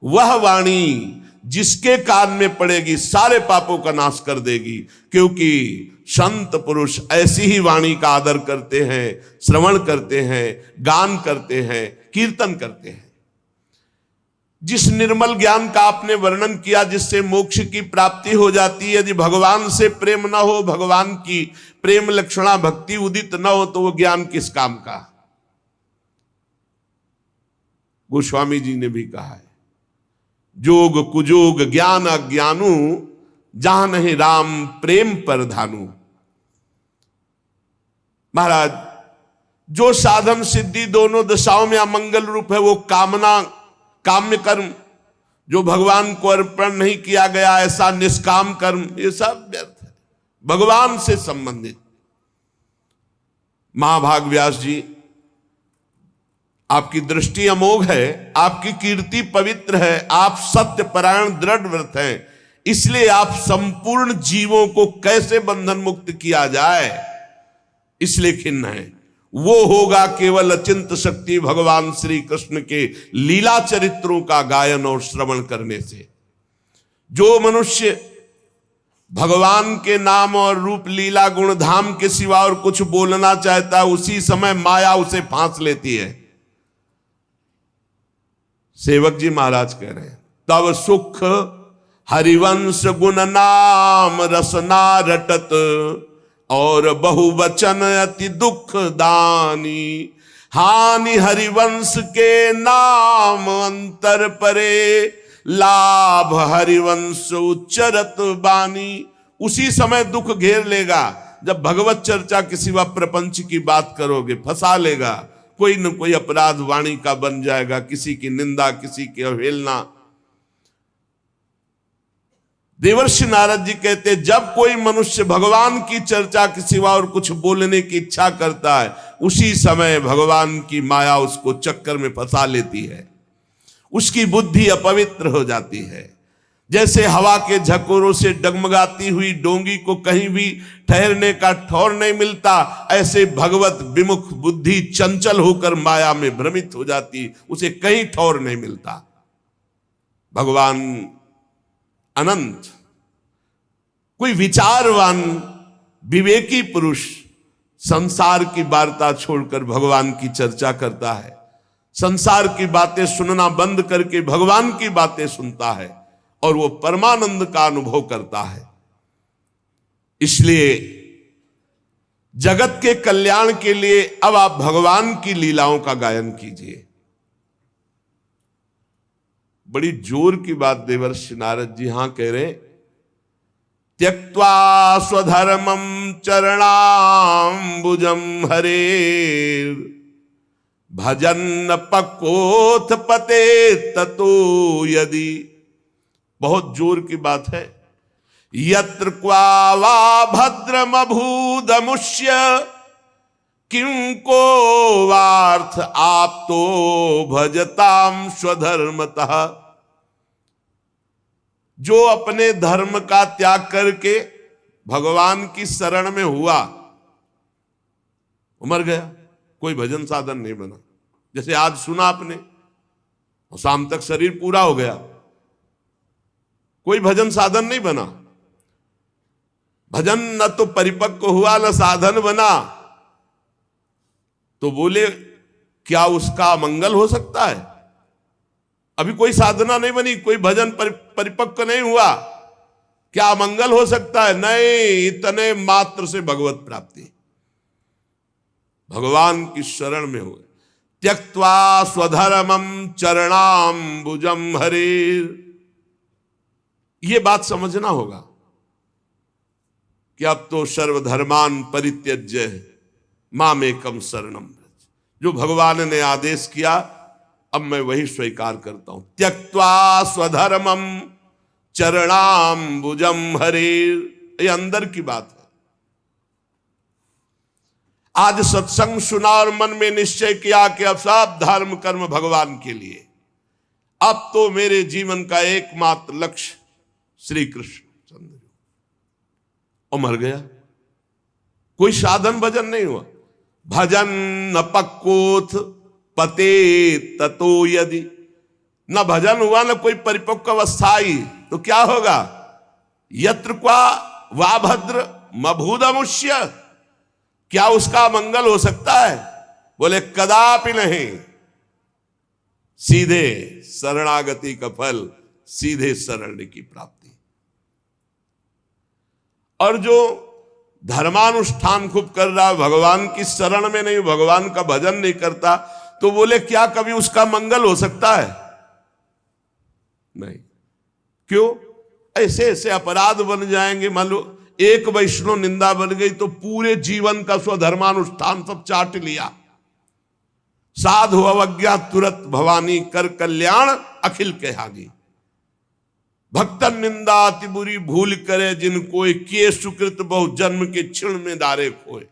वह वाणी जिसके कान में पड़ेगी सारे पापों का नाश कर देगी। क्योंकि संत पुरुष ऐसी ही वाणी का आदर करते हैं, श्रवण करते हैं, गान करते हैं, कीर्तन करते हैं। जिस निर्मल ज्ञान का आपने वर्णन किया, जिससे मोक्ष की प्राप्ति हो जाती है, यदि भगवान से प्रेम न हो, भगवान की प्रेम लक्षणा भक्ति उदित न हो, तो वो ज्ञान किस काम का। गोस्वामी जी ने भी कहा है, जोग कुजोग ज्ञान अज्ञानू, जहां नहीं राम प्रेम पर धानु। महाराज जो साधन सिद्धि दोनों दशाओं में अमंगल रूप है, वो कामना काम्य कर्म, जो भगवान को अर्पण नहीं किया गया, ऐसा निष्काम कर्म, ये सब व्यर्थ है, भगवान से संबंधित। महाभाग व्यास जी, आपकी दृष्टि अमोघ है, आपकी कीर्ति पवित्र है, आप सत्यपरायण दृढ़ व्रत हैं, इसलिए आप संपूर्ण जीवों को कैसे बंधन मुक्त किया जाए, इसलिए खिन्न है। वो होगा केवल अचिंत शक्ति भगवान श्री कृष्ण के लीला चरित्रों का गायन और श्रवण करने से। जो मनुष्य भगवान के नाम और रूप लीला गुण धाम के सिवा और कुछ बोलना चाहता है, उसी समय माया उसे फांस लेती है। सेवक जी महाराज कह रहे हैं, तब सुख हरिवंश गुण नाम रसना रटत, और बहुवचन अति दुख दानी। हानि हरिवंश के नाम अंतर परे, लाभ हरिवंश उच्चरत बानी। उसी समय दुख घेर लेगा जब भगवत चर्चा के सिवा प्रपंच की बात करोगे, फंसा लेगा। कोई न कोई अपराध वाणी का बन जाएगा, किसी की निंदा, किसी की अवहेलना। देवर्षि नारद जी कहते, जब कोई मनुष्य भगवान की चर्चा के सिवा और कुछ बोलने की इच्छा करता है, उसी समय भगवान की माया उसको चक्कर में फंसा लेती है, उसकी बुद्धि अपवित्र हो जाती है। जैसे हवा के झकोरों से डगमगाती हुई डोंगी को कहीं भी ठहरने का ठौर नहीं मिलता, ऐसे भगवत विमुख बुद्धि चंचल होकर माया में भ्रमित हो जाती, उसे कहीं ठौर नहीं मिलता। भगवान अनंत, कोई विचारवान विवेकी पुरुष संसार की वार्ता छोड़कर भगवान की चर्चा करता है, संसार की बातें सुनना बंद करके भगवान की बातें सुनता है, और वो परमानंद का अनुभव करता है। इसलिए जगत के कल्याण के लिए अब आप भगवान की लीलाओं का गायन कीजिए। बड़ी जोर की बात देवर्षि नारद जी यहां कह रहे, त्यक्त्वा स्वधर्मम चरणाम्बुजम हरे, भजन पक्कोथ पते ततो यदि। बहुत जोर की बात है। यत्र क्वा वा भद्रमभूदमुष्य, किंको वार्थ आप तो भजताम स्वधर्मतः। जो अपने धर्म का त्याग करके भगवान की शरण में हुआ, मर गया, कोई भजन साधन नहीं बना। जैसे आज सुना आपने, और शाम तक शरीर पूरा हो गया, कोई भजन साधन नहीं बना। भजन न तो परिपक्व हुआ न साधन बना, तो बोले क्या उसका मंगल हो सकता है? अभी कोई साधना नहीं बनी, कोई भजन परिपक्व नहीं हुआ, क्या मंगल हो सकता है? नहीं, इतने मात्र से भगवत प्राप्ति, भगवान की शरण में हुए। त्यक्त्वा स्वधर्मम चरणाम्बुजम हरेर। ये बात समझना होगा कि अब तो सर्वधर्मान परित्यज्य मामेकम शरणम व्रज। जो भगवान ने आदेश किया अब मैं वही स्वीकार करता हूं। त्यक्त्वा स्वधर्मम चरणाम्बुजम हरेर, ये अंदर की बात है। आज सत्संग सुना और मन में निश्चय किया कि अब सब धर्म कर्म भगवान के लिए, अब तो मेरे जीवन का एकमात्र लक्ष्य श्री कृष्ण चंद्र, और मर गया। कोई साधन भजन नहीं हुआ। भजन न पक्कोथ पते ततो यदि, न भजन हुआ न कोई परिपक्व अवस्था आई तो क्या होगा? यत्र क्वा वा भद्र मभूदमुष्य, क्या उसका मंगल हो सकता है? बोले कदापि नहीं। सीधे शरणागति का फल, सीधे शरण की प्राप्ति। और जो धर्मानुष्ठान खूब कर रहा है, भगवान की शरण में नहीं, भगवान का भजन नहीं करता, तो बोले क्या कभी उसका मंगल हो सकता है? नहीं। क्यों? ऐसे ऐसे अपराध बन जाएंगे। मान लो एक वैष्णव निंदा बन गई तो पूरे जीवन का स्वधर्मानुष्ठान सब चाट लिया। साधु अवज्ञा तुरंत भवानी, कर कल्याण अखिल के हागी। भक्तन निंदा अति बुरी भूल करे, जिनको किए सुकृत बहु जन्म के क्षण में दारे खोए।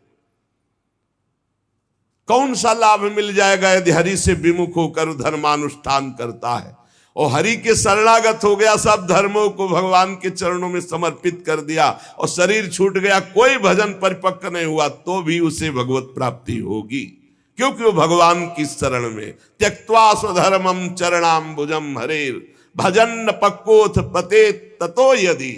कौन सा लाभ मिल जाएगा यदि हरि से विमुख होकर धर्मानुष्ठान करता है और हरि के शरणागत हो गया, सब धर्मों को भगवान के चरणों में समर्पित कर दिया और शरीर छूट गया, कोई भजन परिपक्व नहीं हुआ, तो भी उसे भगवत प्राप्ति होगी, क्योंकि वो भगवान की शरण में। त्यक्त्वा स्वधर्मम चरणाम्बुजम हरेर, भजन न पक्कोथ पते ततो यदि।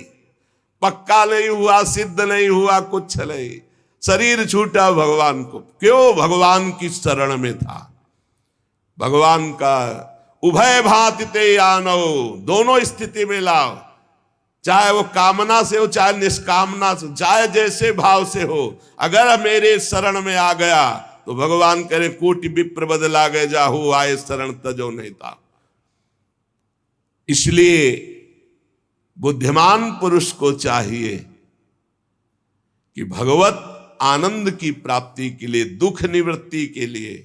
पक्का नहीं हुआ, सिद्ध नहीं हुआ, कुछ नहीं, शरीर छूटा भगवान को। क्यों? भगवान की शरण में था। भगवान का उभय भांति ते आनो, दोनों स्थिति में लाओ, चाहे वो कामना से हो चाहे निष्कामना से, चाहे जैसे भाव से हो। अगर मेरे शरण में आ गया तो भगवान करे कोटि विप्र बदला गए, जाहू आए शरण तजो नहीं था। इसलिए बुद्धिमान पुरुष को चाहिए कि भगवत आनंद की प्राप्ति के लिए, दुख निवृत्ति के लिए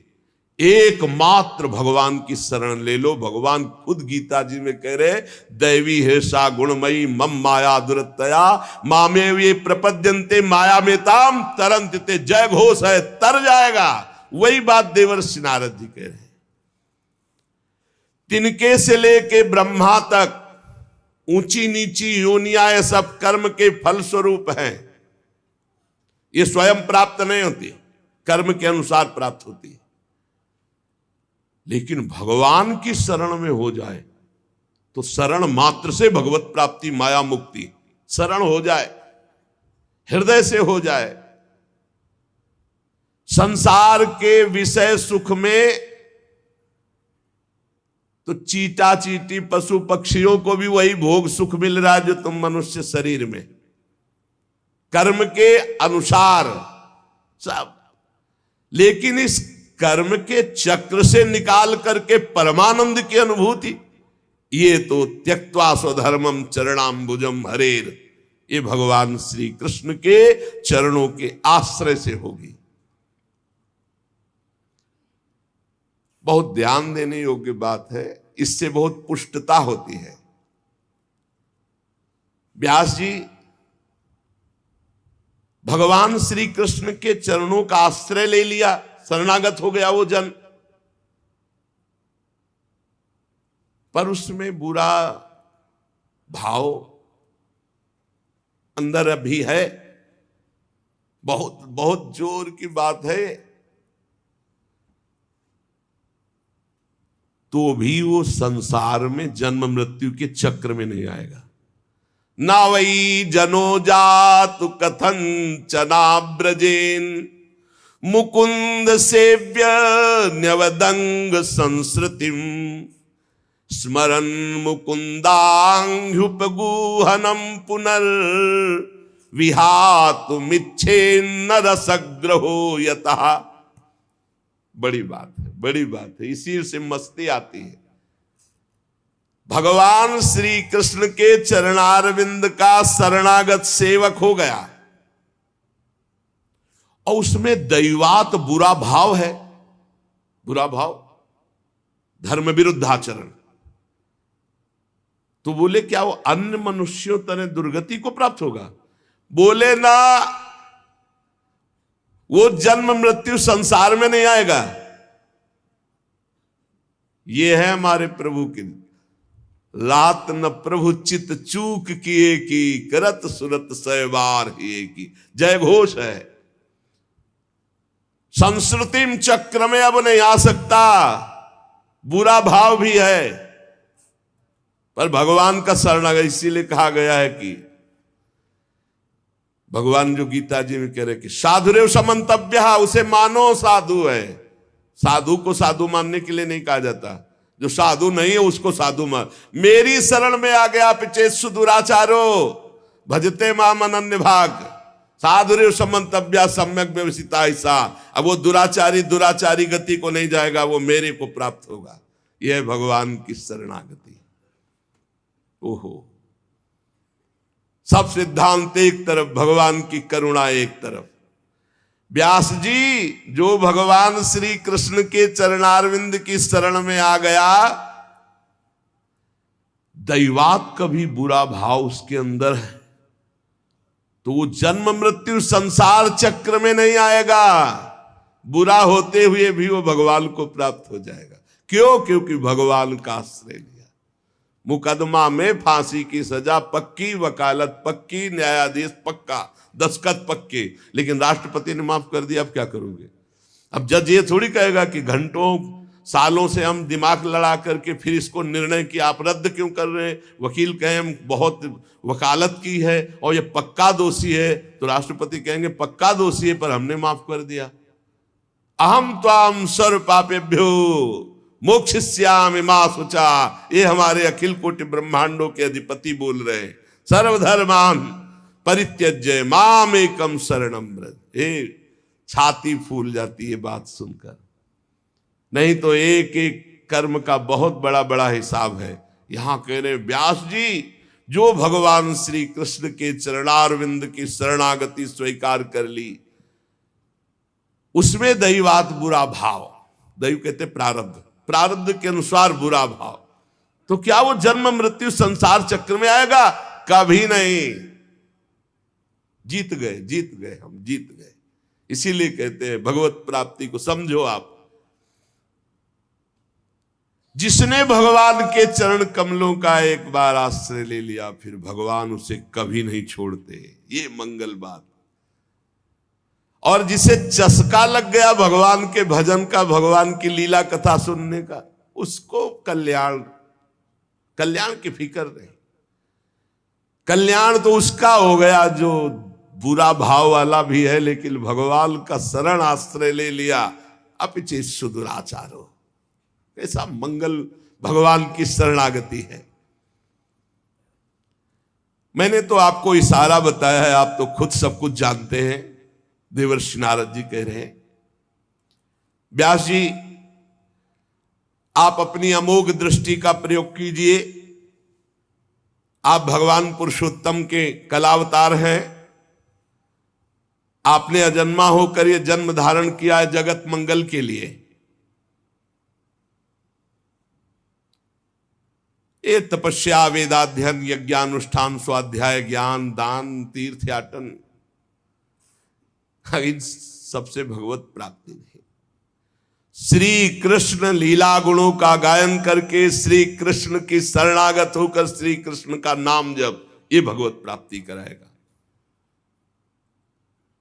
एकमात्र भगवान की शरण ले लो। भगवान खुद गीता जी में कह रहे, दैवी है सा गुणमयी मम माया दुरतया मामे ये प्रपद्यन्ते माया में ताम तरंत ते। जय घोष है, तर जाएगा। वही बात देवर्षि नारद जी कह रहे हैं। तिनके से लेके ब्रह्मा तक ऊंची नीची योनियां सब कर्म के फल स्वरूप हैं। ये स्वयं प्राप्त नहीं होती, कर्म के अनुसार प्राप्त होती है। लेकिन भगवान की शरण में हो जाए तो शरण मात्र से भगवत प्राप्ति, माया मुक्ति। शरण हो जाए, हृदय से हो जाए। संसार के विषय सुख में तो चीटा चीटी पशु पक्षियों को भी वही भोग सुख मिल रहा है जो तुम मनुष्य शरीर में, कर्म के अनुसार सब। लेकिन इस कर्म के चक्र से निकाल करके परमानंद की अनुभूति, ये तो त्यक्त्वा स्वधर्मम चरणाम्बुजम हरेर, ये भगवान श्री कृष्ण के चरणों के आश्रय से होगी। बहुत ध्यान देने योग्य बात है, इससे बहुत पुष्टता होती है। व्यास जी भगवान श्री कृष्ण के चरणों का आश्रय ले लिया, शरणागत हो गया वो जन, पर उसमें बुरा भाव अंदर अभी है। बहुत बहुत जोर की बात है, तो भी वो संसार में जन्म मृत्यु के चक्र में नहीं आएगा। ना वही जनो जातु कथन चनाब्रजेन मुकुंद सेव्य न्यवदंग संस्कृतिम स्मरन मुकुंदांग्युपगूहनम पुनर् विहातुमिच्छेन्न रसग्रहो यतः। बड़ी बात है, बड़ी बात है, इसी से मस्ती आती है। भगवान श्री कृष्ण के चरणारविंद का शरणागत सेवक हो गया और उसमें दैवात बुरा भाव है, बुरा भाव, धर्म विरुद्ध आचरण। तो बोले क्या वो अन्य मनुष्यों तरह दुर्गति को प्राप्त होगा? बोले ना, वो जन्म मृत्यु संसार में नहीं आएगा। ये है हमारे प्रभु की लात न प्रभु चित चूक किए की, करत सुरत सहवार ही की जय घोष है। संस्कृतिम चक्र में अब नहीं आ सकता, बुरा भाव भी है, पर भगवान का शरणागत। इसीलिए कहा गया है कि भगवान जो गीता जी में कह रहे कि साधुरेव समंतव्य, उसे मानो साधु है। साधु को साधु मानने के लिए नहीं कहा जाता, जो साधु नहीं है उसको साधु मान। मेरी शरण में आ गया पिचेत्सु दुराचारो भजते माम अनन्य भाग, साधुरेव समंतव्य सम्यक व्यवसिता ऐसा। अब वो दुराचारी गति को नहीं जाएगा, वो मेरे को प्राप्त होगा। यह है भगवान की शरणागति। ओहो, सब सिद्धांत एक तरफ, भगवान की करुणा एक तरफ। व्यास जी जो भगवान श्री कृष्ण के चरणारविंद की शरण में आ गया, दैवात का भी बुरा भाव उसके अंदर है, तो वो जन्म मृत्यु संसार चक्र में नहीं आएगा। बुरा होते हुए भी वो भगवान को प्राप्त हो जाएगा। क्यों? क्योंकि भगवान का आश्रय लिया। मुकदमा में फांसी की सजा पक्की, वकालत पक्की, न्यायाधीश पक्का, दस्तखत पक्के, लेकिन राष्ट्रपति ने माफ कर दिया, अब क्या करोगे? अब जज ये थोड़ी कहेगा कि घंटों सालों से हम दिमाग लड़ा करके फिर इसको निर्णय किया, आप रद्द क्यों कर रहे हैं? वकील कहें हम बहुत वकालत की है और ये पक्का दोषी है, तो राष्ट्रपति कहेंगे पक्का दोषी है पर हमने माफ कर दिया। अहम त्वाम सर्व पापेभ्यो मोक्षयिष्यामि मा शुचा, ये हमारे अखिल कोटि ब्रह्मांडों के अधिपति बोल रहे हैं। सर्वधर्मान परित्यज्य माम एकम शरणम व्रज। छाती फूल जाती है बात सुनकर। नहीं तो एक एक कर्म का बहुत बड़ा बड़ा हिसाब है। यहां कह रहे व्यास जी जो भगवान श्री कृष्ण के चरणारविंद की शरणागति स्वीकार कर ली, उसमें दैवात बुरा भाव, दैव कहते प्रारब्ध, प्रारब्ध के अनुसार बुरा भाव, तो क्या वो जन्म मृत्यु संसार चक्र में आएगा? कभी नहीं। जीत गए हम जीत गए। इसीलिए कहते हैं भगवत प्राप्ति को समझो आप। जिसने भगवान के चरण कमलों का एक बार आश्रय ले लिया, फिर भगवान उसे कभी नहीं छोड़ते। ये मंगल बात। और जिसे चस्का लग गया भगवान के भजन का, भगवान की लीला कथा सुनने का, उसको कल्याण की फिक्र नहीं। कल्याण तो उसका हो गया जो बुरा भाव वाला भी है, लेकिन भगवान का शरण आश्रय ले लिया। अपिचेत्सु दुराचारो, कैसा मंगल भगवान की शरणागति है। मैंने तो आपको इशारा बताया है, आप तो खुद सब कुछ जानते हैं। देवर्षि नारद जी कह रहे हैं व्यास जी आप अपनी अमोघ दृष्टि का प्रयोग कीजिए। आप भगवान पुरुषोत्तम के कलावतार हैं। आपने अजन्मा होकर यह जन्म धारण किया है जगत मंगल के लिए। ये तपस्या, वेदाध्ययन, यज्ञानुष्ठान, स्वाध्याय, ज्ञान, दान, तीर्थयाटन, इन सबसे भगवत प्राप्ति नहीं। श्री कृष्ण लीला गुणों का गायन करके, श्री कृष्ण की शरणागत होकर श्री कृष्ण का नाम जप, ये भगवत प्राप्ति कराएगा।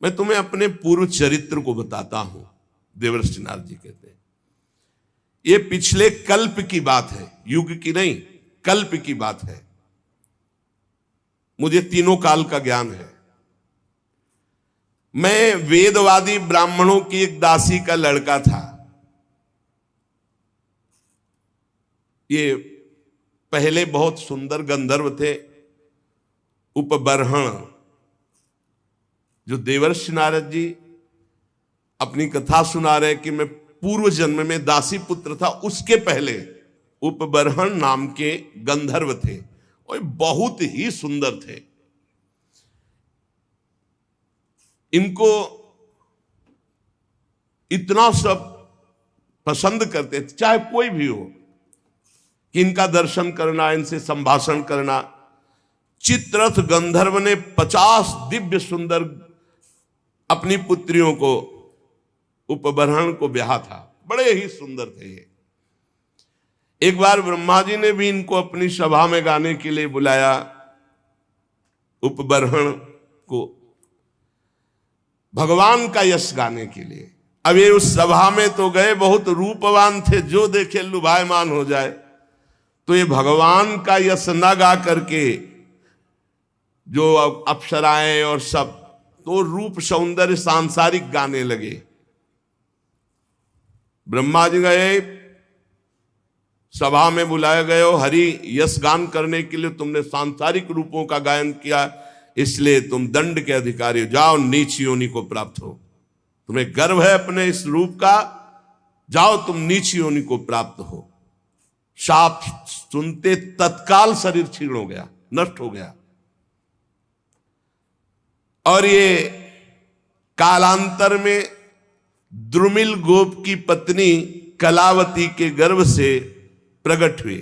मैं तुम्हें अपने पूर्व चरित्र को बताता हूं। देवर्षि नारद जी कहते हैं ये पिछले कल्प की बात है, युग की नहीं, कल्प की बात है। मुझे तीनों काल का ज्ञान है। मैं वेदवादी ब्राह्मणों की एक दासी का लड़का था। ये पहले बहुत सुंदर गंधर्व थे, उपबर्हण, जो देवर्षि नारद जी अपनी कथा सुना रहे कि मैं पूर्व जन्म में दासी पुत्र था, उसके पहले उपबर्हण नाम के गंधर्व थे और बहुत ही सुंदर थे। इनको इतना सब पसंद करते थे, चाहे कोई भी हो, कि इनका दर्शन करना, इनसे संभाषण करना। चित्ररथ गंधर्व ने 50 दिव्य सुंदर अपनी पुत्रियों को, उपबर्हण को ब्याहा था। बड़े ही सुंदर थे ये। एक बार ब्रह्मा जी ने भी इनको अपनी सभा में गाने के लिए बुलाया, उपबर्हण को, भगवान का यश गाने के लिए। अब ये उस सभा में तो गए, बहुत रूपवान थे, जो देखे लुभायमान हो जाए। तो ये भगवान का यश न गा करके जो अप्सराएं और सब, तो रूप सौंदर्य सांसारिक गाने लगे। ब्रह्मा जी गए, सभा में बुलाए गए हो, हरि यश गान करने के लिए तुमने सांसारिक रूपों का गायन किया, इसलिए तुम दंड के अधिकारी हो, जाओ नीच योनि को प्राप्त हो। तुम्हें गर्व है अपने इस रूप का, जाओ तुम नीच योनि को प्राप्त हो। शाप सुनते तत्काल शरीर क्षीण हो गया, नष्ट हो गया। और ये कालांतर में द्रुमिल गोप की पत्नी कलावती के गर्भ से प्रकट हुए।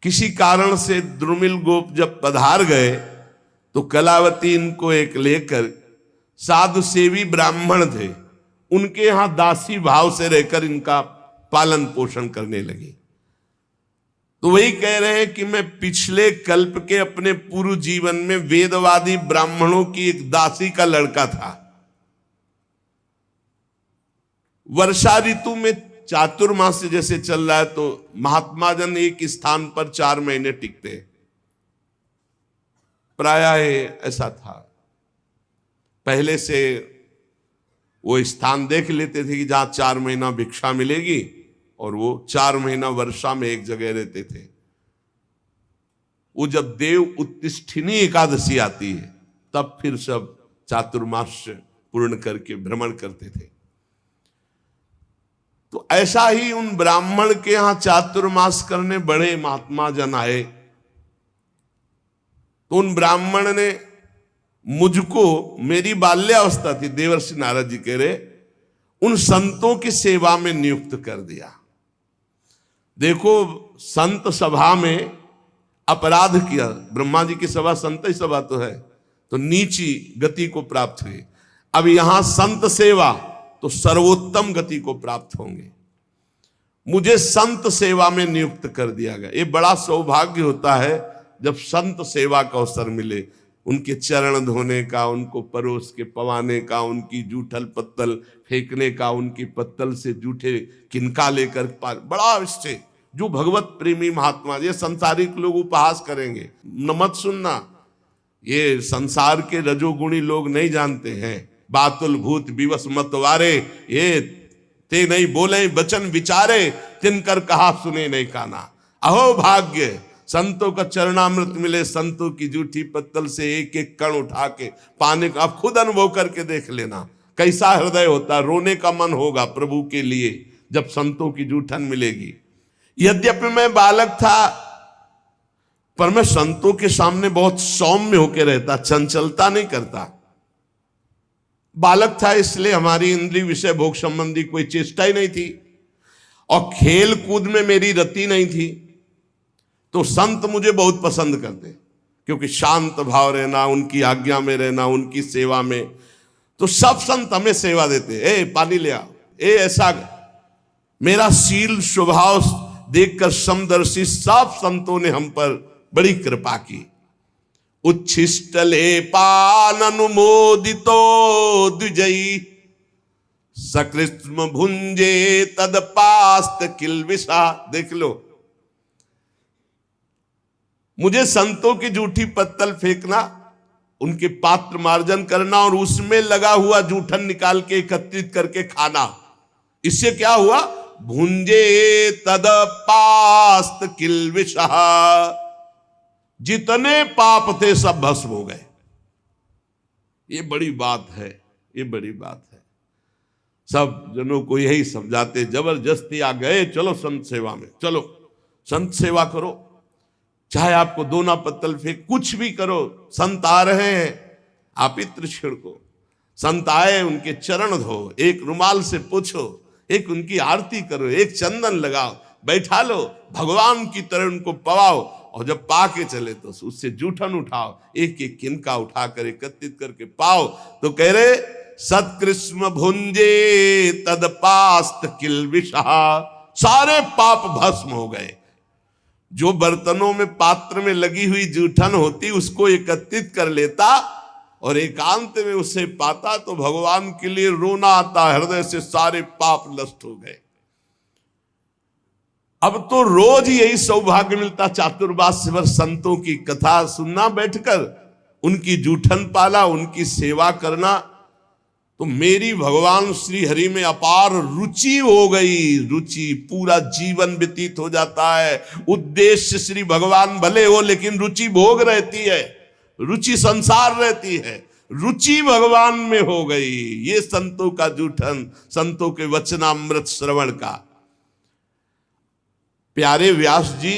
किसी कारण से द्रुमिल गोप जब पधार गए तो कलावती इनको एक लेकर, साधु सेवी ब्राह्मण थे, उनके यहां दासी भाव से रहकर इनका पालन पोषण करने लगी। तो वही कह रहे हैं कि मैं पिछले कल्प के अपने पूर्व जीवन में वेदवादी ब्राह्मणों की एक दासी का लड़का था। वर्षा ऋतु में चातुर्मास्य जैसे चल रहा है, तो महात्मा जन एक स्थान पर 4 महीने टिकते, प्रायः ऐसा था। पहले से वो स्थान देख लेते थे कि जहां 4 महीना भिक्षा मिलेगी, और वो 4 महीना वर्षा में एक जगह रहते थे। वो जब देव उत्तिष्ठिनी एकादशी आती है, तब फिर सब चातुर्मास पूर्ण करके भ्रमण करते थे। तो ऐसा ही उन ब्राह्मण के यहां चातुर्मास करने बड़े महात्मा जन आए। तो उन ब्राह्मण ने मुझको, मेरी बाल्यावस्था थी, देवर्षि नारद जी कह रहे, उन संतों की सेवा में नियुक्त कर दिया। देखो, संत सभा में अपराध किया, ब्रह्मा जी की सभा संत ही सभा तो है, तो नीची गति को प्राप्त हुई। अब यहां संत सेवा, तो सर्वोत्तम गति को प्राप्त होंगे। मुझे संत सेवा में नियुक्त कर दिया गया। ये बड़ा सौभाग्य होता है जब संत सेवा का अवसर मिले, उनके चरण धोने का, उनको परोस के पवाने का, उनकी जूठल पत्तल फेंकने का, उनकी पत्तल से जूठे किनका लेकर, बड़ा इससे जो भगवत प्रेमी महात्मा, ये संसारिक लोग उपहास करेंगे, न मत सुनना, ये संसार के रजोगुणी लोग नहीं जानते हैं। बातुल भूत विवश मतवारे, ये ते नहीं बोले बचन विचारे, तिनकर कहा सुने नहीं काना। अहो भाग्य, संतों का चरणामृत मिले, संतों की जूठी पत्तल से एक एक कण उठा के पाने का। आप खुद अनुभव करके देख लेना कैसा हृदय होता, रोने का मन होगा प्रभु के लिए जब संतों की जूठन मिलेगी। यद्यपि मैं बालक था, पर मैं संतों के सामने बहुत सौम्य होकर रहता, चंचलता नहीं करता। बालक था इसलिए हमारी इंद्रिय विषय भोग संबंधी कोई चेष्टा ही नहीं थी, और खेल कूद में मेरी रति नहीं थी। तो संत मुझे बहुत पसंद करते, क्योंकि शांत भाव रहना, उनकी आज्ञा में रहना, उनकी सेवा में। तो सब संत हमें सेवा देते, ए पानी ले आ, ए ऐसा। मेरा शील स्वभाव देखकर समदर्शी सब संतों ने हम पर बड़ी कृपा की। उच्छिष्टले पान अनुमोदितो द्विजयी, सकृष्म भुंजे तदपास्त किलविषा। देख लो, मुझे संतों की जूठी पत्तल फेंकना, उनके पात्र मार्जन करना और उसमें लगा हुआ जूठन निकाल के एकत्रित करके खाना, इससे क्या हुआ? भुंजे तदपास्त किलविषा, जितने पाप थे सब भस्म हो गए। ये बड़ी बात है, ये बड़ी बात है। सब जनों को यही समझाते, जबरदस्ती आ गए, चलो संत सेवा में, चलो संत सेवा करो, चाहे आपको दोना पत्तल फेंक, कुछ भी करो, संत आ रहे हैं, आप इत्र छिड़को, संत आए उनके चरण धो, एक रुमाल से पूछो, एक उनकी आरती करो, एक चंदन लगाओ, बैठा लो, भगवान की तरह उनको पवाओ, और जब पा के चले तो उससे जूठन उठाओ, एक एक किनका उठाकर एकत्रित करके पाओ। तो कह रहे सत्कृष्ण भुंजे तदपास्त किलबिषा, सारे पाप भस्म हो गए। जो बर्तनों में पात्र में लगी हुई जूठन होती उसको एकत्रित कर लेता और एकांत में उसे पाता तो भगवान के लिए रोना आता, हृदय से सारे पाप नष्ट हो गए। अब तो रोज यही सौभाग्य मिलता चातुर्मास्य भर संतों की कथा सुनना, बैठकर उनकी जूठन पाला, उनकी सेवा करना। तो मेरी भगवान श्री हरि में अपार रुचि हो गई, रुचि, पूरा जीवन व्यतीत हो जाता है। उद्देश्य श्री भगवान भले हो लेकिन रुचि भोग रहती है, रुचि संसार रहती है, रुचि भगवान में हो गई। ये संतों का जूठन, संतों के वचनामृत श्रवण का। प्यारे व्यास जी,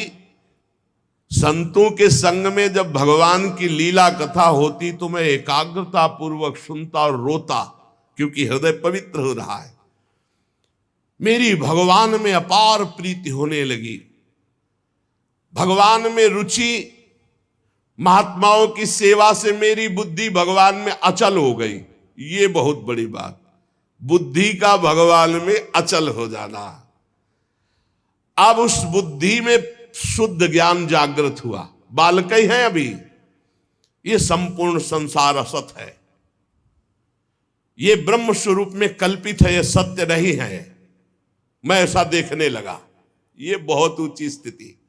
संतों के संग में जब भगवान की लीला कथा होती तो मैं एकाग्रता पूर्वक सुनता और रोता, क्योंकि हृदय पवित्र हो रहा है। मेरी भगवान में अपार प्रीति होने लगी, भगवान में रुचि, महात्माओं की सेवा से मेरी बुद्धि भगवान में अचल हो गई। ये बहुत बड़ी बात, बुद्धि का भगवान में अचल हो जाना। अब उस बुद्धि में शुद्ध ज्ञान जागृत हुआ। बालक ही हैं अभी, ये संपूर्ण संसार असत है, ये ब्रह्म स्वरूप में कल्पित है, ये सत्य नहीं है। मैं ऐसा देखने लगा, ये बहुत ऊंची स्थिति।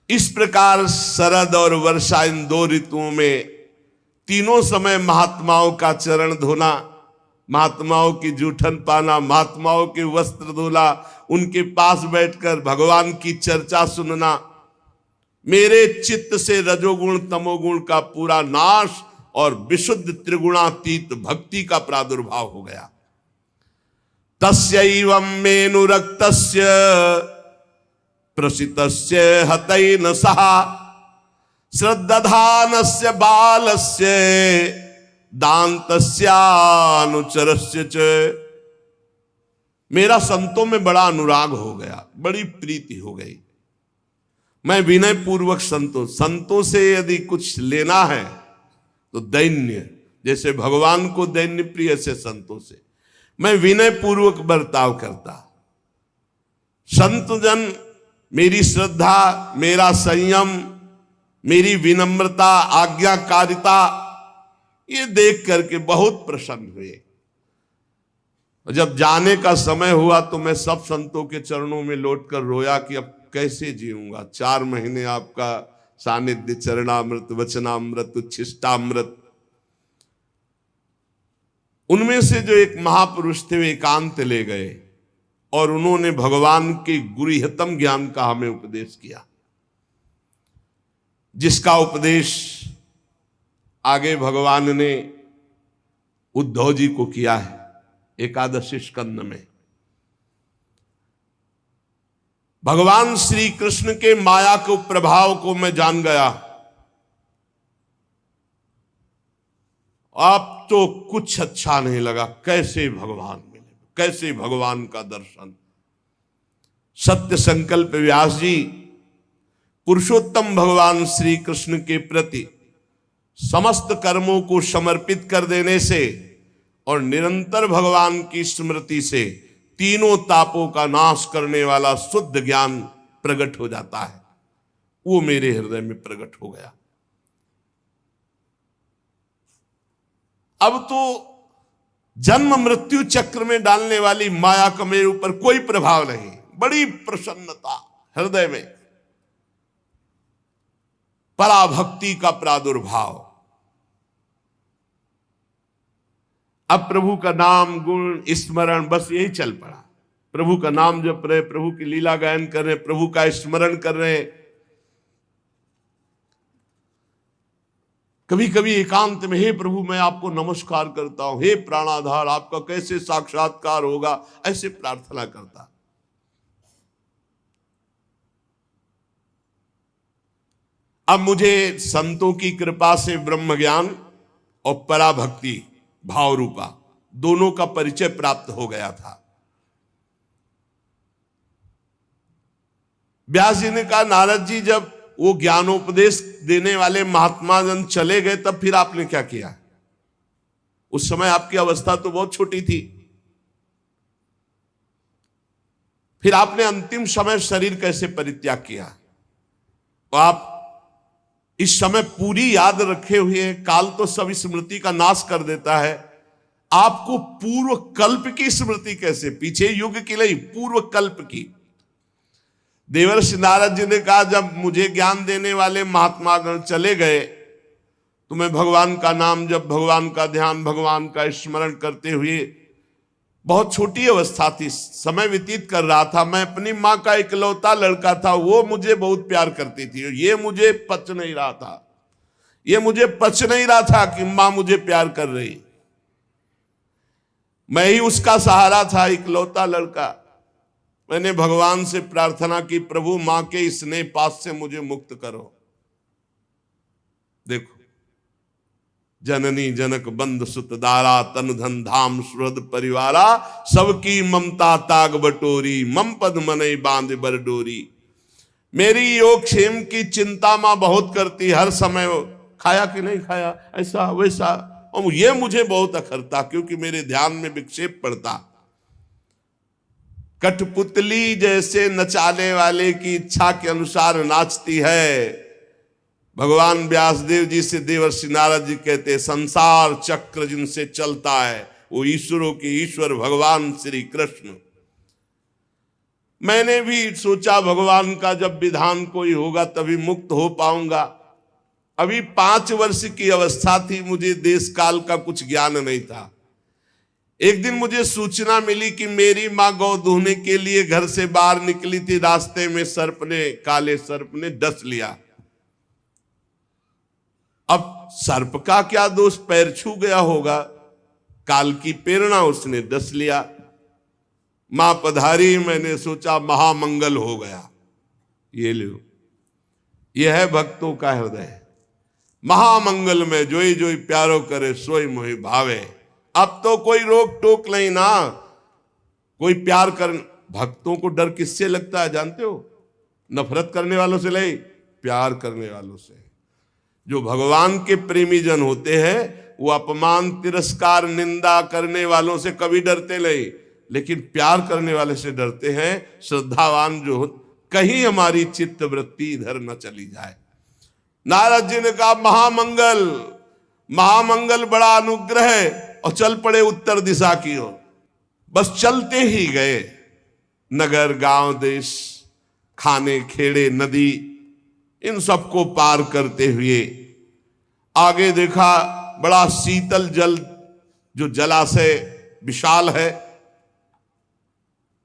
इस प्रकार शरद और वर्षा, इन दो ऋतुओं में तीनों समय महात्माओं का चरण धोना, महात्माओं की जूठन पाना, महात्माओं के वस्त्र धोना, उनके पास बैठकर भगवान की चर्चा सुनना, मेरे चित्त से रजोगुण तमोगुण का पूरा नाश और विशुद्ध त्रिगुणातीत भक्ति का प्रादुर्भाव हो गया। तस्यैवं मेनुरक्तस्य प्रसितस्य हतैन सहा श्रद्धानस्य बालस्य दान्तस्यानुचरस्य च। मेरा संतों में बड़ा अनुराग हो गया, बड़ी प्रीति हो गई। मैं विनय पूर्वक संतों से यदि कुछ लेना है तो दैन्य, जैसे भगवान को दैन्य प्रिय से संतों से मैं विनय पूर्वक बर्ताव करता। संत जन मेरी श्रद्धा, मेरा संयम, मेरी विनम्रता, आज्ञाकारिता, ये देख करके बहुत प्रसन्न हुए। जब जाने का समय हुआ तो मैं सब संतों के चरणों में लौटकर रोया कि अब कैसे जीऊंगा। 4 महीने आपका सानिध्य, चरणामृत, वचनामृत, उच्छिष्टामृत। उनमें से जो एक महापुरुष थे वे एकांत ले गए और उन्होंने भगवान के गुरुहितम ज्ञान का हमें उपदेश किया, जिसका उपदेश आगे भगवान ने उद्धव जी को किया है एकादशी स्कंद में। भगवान श्री कृष्ण के माया के प्रभाव को मैं जान गया। अब तो कुछ अच्छा नहीं लगा, कैसे भगवान मिले, कैसे भगवान का दर्शन। सत्य संकल्प व्यास जी पुरुषोत्तम भगवान श्री कृष्ण के प्रति समस्त कर्मों को समर्पित कर देने से और निरंतर भगवान की स्मृति से तीनों तापों का नाश करने वाला शुद्ध ज्ञान प्रकट हो जाता है। वो मेरे हृदय में प्रकट हो गया। अब तो जन्म मृत्यु चक्र में डालने वाली माया का मेरे ऊपर कोई प्रभाव नहीं। बड़ी प्रसन्नता हृदय में, पराभक्ति का प्रादुर्भाव। अब प्रभु का नाम, गुण, स्मरण, बस यही चल पड़ा। प्रभु का नाम जप रहे, प्रभु की लीला गायन कर रहे, प्रभु का स्मरण कर रहे। कभी कभी एकांत में, हे प्रभु मैं आपको नमस्कार करता हूं, हे प्राणाधार आपका कैसे साक्षात्कार होगा, ऐसे प्रार्थना करता। अब मुझे संतों की कृपा से ब्रह्म ज्ञान और पराभक्ति भाव रूपा दोनों का परिचय प्राप्त हो गया था। व्यास जी ने कहा, नारद जी जब वो ज्ञानोपदेश देने वाले महात्मा जन चले गए तब फिर आपने क्या किया? उस समय आपकी अवस्था तो बहुत छोटी थी, फिर आपने अंतिम समय शरीर कैसे परित्याग किया? तो आप इस समय पूरी याद रखे हुए हैं, काल तो सब स्मृति का नाश कर देता है, आपको पूर्व कल्प की स्मृति कैसे? पीछे युग की नहीं, पूर्व कल्प की। देवर्षि नारद जी ने कहा, जब मुझे ज्ञान देने वाले महात्मा गण चले गए तो मैं भगवान का नाम जब, भगवान का ध्यान, भगवान का स्मरण करते हुए, बहुत छोटी अवस्था थी, समय व्यतीत कर रहा था। मैं अपनी माँ का इकलौता लड़का था, वो मुझे बहुत प्यार करती थी, ये मुझे पच नहीं रहा था, ये मुझे पच नहीं रहा था कि माँ मुझे प्यार कर रही। मैं ही उसका सहारा था, इकलौता लड़का। मैंने भगवान से प्रार्थना की, प्रभु मां के स्नेह पास से मुझे मुक्त करो। देखो, जननी जनक बंद सुत दारा, तन धन धाम सुहृद परिवारा, सबकी ममता ताग बटोरी, मम पद मनई बांध बर डोरी। मेरी योग क्षेम की चिंता मां बहुत करती, हर समय खाया कि नहीं खाया, ऐसा वैसा, और ये मुझे बहुत अखरता क्योंकि मेरे ध्यान में विक्षेप पड़ता। कठपुतली जैसे नचाने वाले की इच्छा के अनुसार नाचती है। भगवान व्यासदेव जी से देवर्षि नारद जी कहते हैं, संसार चक्र जिनसे चलता है वो ईश्वरों के ईश्वर भगवान श्री कृष्ण। मैंने भी सोचा भगवान का जब विधान कोई होगा तभी मुक्त हो पाऊंगा। अभी 5 वर्ष की अवस्था थी, मुझे देश काल का कुछ ज्ञान नहीं था। एक दिन मुझे सूचना मिली कि मेरी मां गौ दूहने के लिए घर से बाहर निकली थी, रास्ते में सर्प ने, काले सर्प ने डस लिया। अब सर्प का क्या दोष, पैर छू गया होगा, काल की प्रेरणा, उसने डस लिया। मां पधारी, मैंने सोचा महामंगल हो गया। ये लो, यह है भक्तों का हृदय। महामंगल में जोई जोई प्यारो करे, सोई मोहि भावे। अब तो कोई रोक टोक नहीं ना, कोई प्यार कर। भक्तों को डर किससे लगता है जानते हो? नफरत करने वालों से नहीं, प्यार करने वालों से। जो भगवान के प्रेमी जन होते हैं वो अपमान, तिरस्कार, निंदा करने वालों से कभी डरते नहीं, लेकिन प्यार करने वाले से डरते हैं। श्रद्धावान जो, कहीं हमारी चित्त वृत्ति इधर न चली जाए। नारद जी ने कहा, महामंगल, महामंगल, बड़ा अनुग्रह है, और चल पड़े उत्तर दिशा की ओर। बस चलते ही गए, नगर, गांव, देश, खाने, खेड़े, नदी, इन सबको पार करते हुए आगे देखा बड़ा शीतल जल, जो जलाशय विशाल है,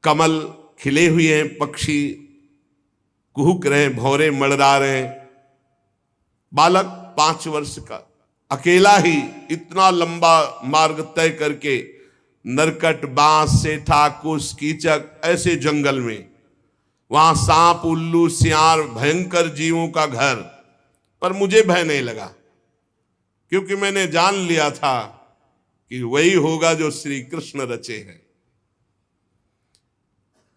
कमल खिले हुए हैं, पक्षी कुहुक रहे, भौरे मड़रा रहे। बालक 5 वर्ष का अकेला ही इतना लंबा मार्ग तय करके, नरकट, बांस, सेठा, कुश, कीचक, ऐसे जंगल में, वहां सांप, उल्लू, सियार, भयंकर जीवों का घर, पर मुझे भय नहीं लगा क्योंकि मैंने जान लिया था कि वही होगा जो श्री कृष्ण रचे हैं।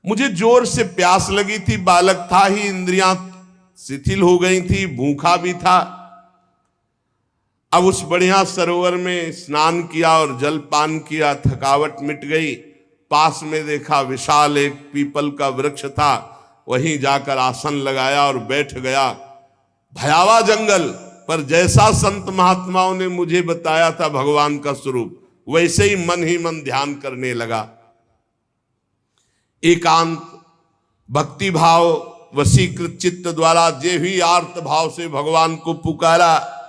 मुझे जोर से प्यास लगी थी, बालक था ही, इंद्रियां शिथिल हो गई थी, भूखा भी था। अब उस बढ़िया सरोवर में स्नान किया और जलपान किया, थकावट मिट गई। पास में देखा विशाल एक पीपल का वृक्ष था, वहीं जाकर आसन लगाया और बैठ गया। भयावह जंगल, पर जैसा संत महात्माओं ने मुझे बताया था भगवान का स्वरूप, वैसे ही मन ध्यान करने लगा। एकांत भक्ति भाव, वशीकृत चित्त द्वारा जे भी आर्त भाव से भगवान को पुकारा,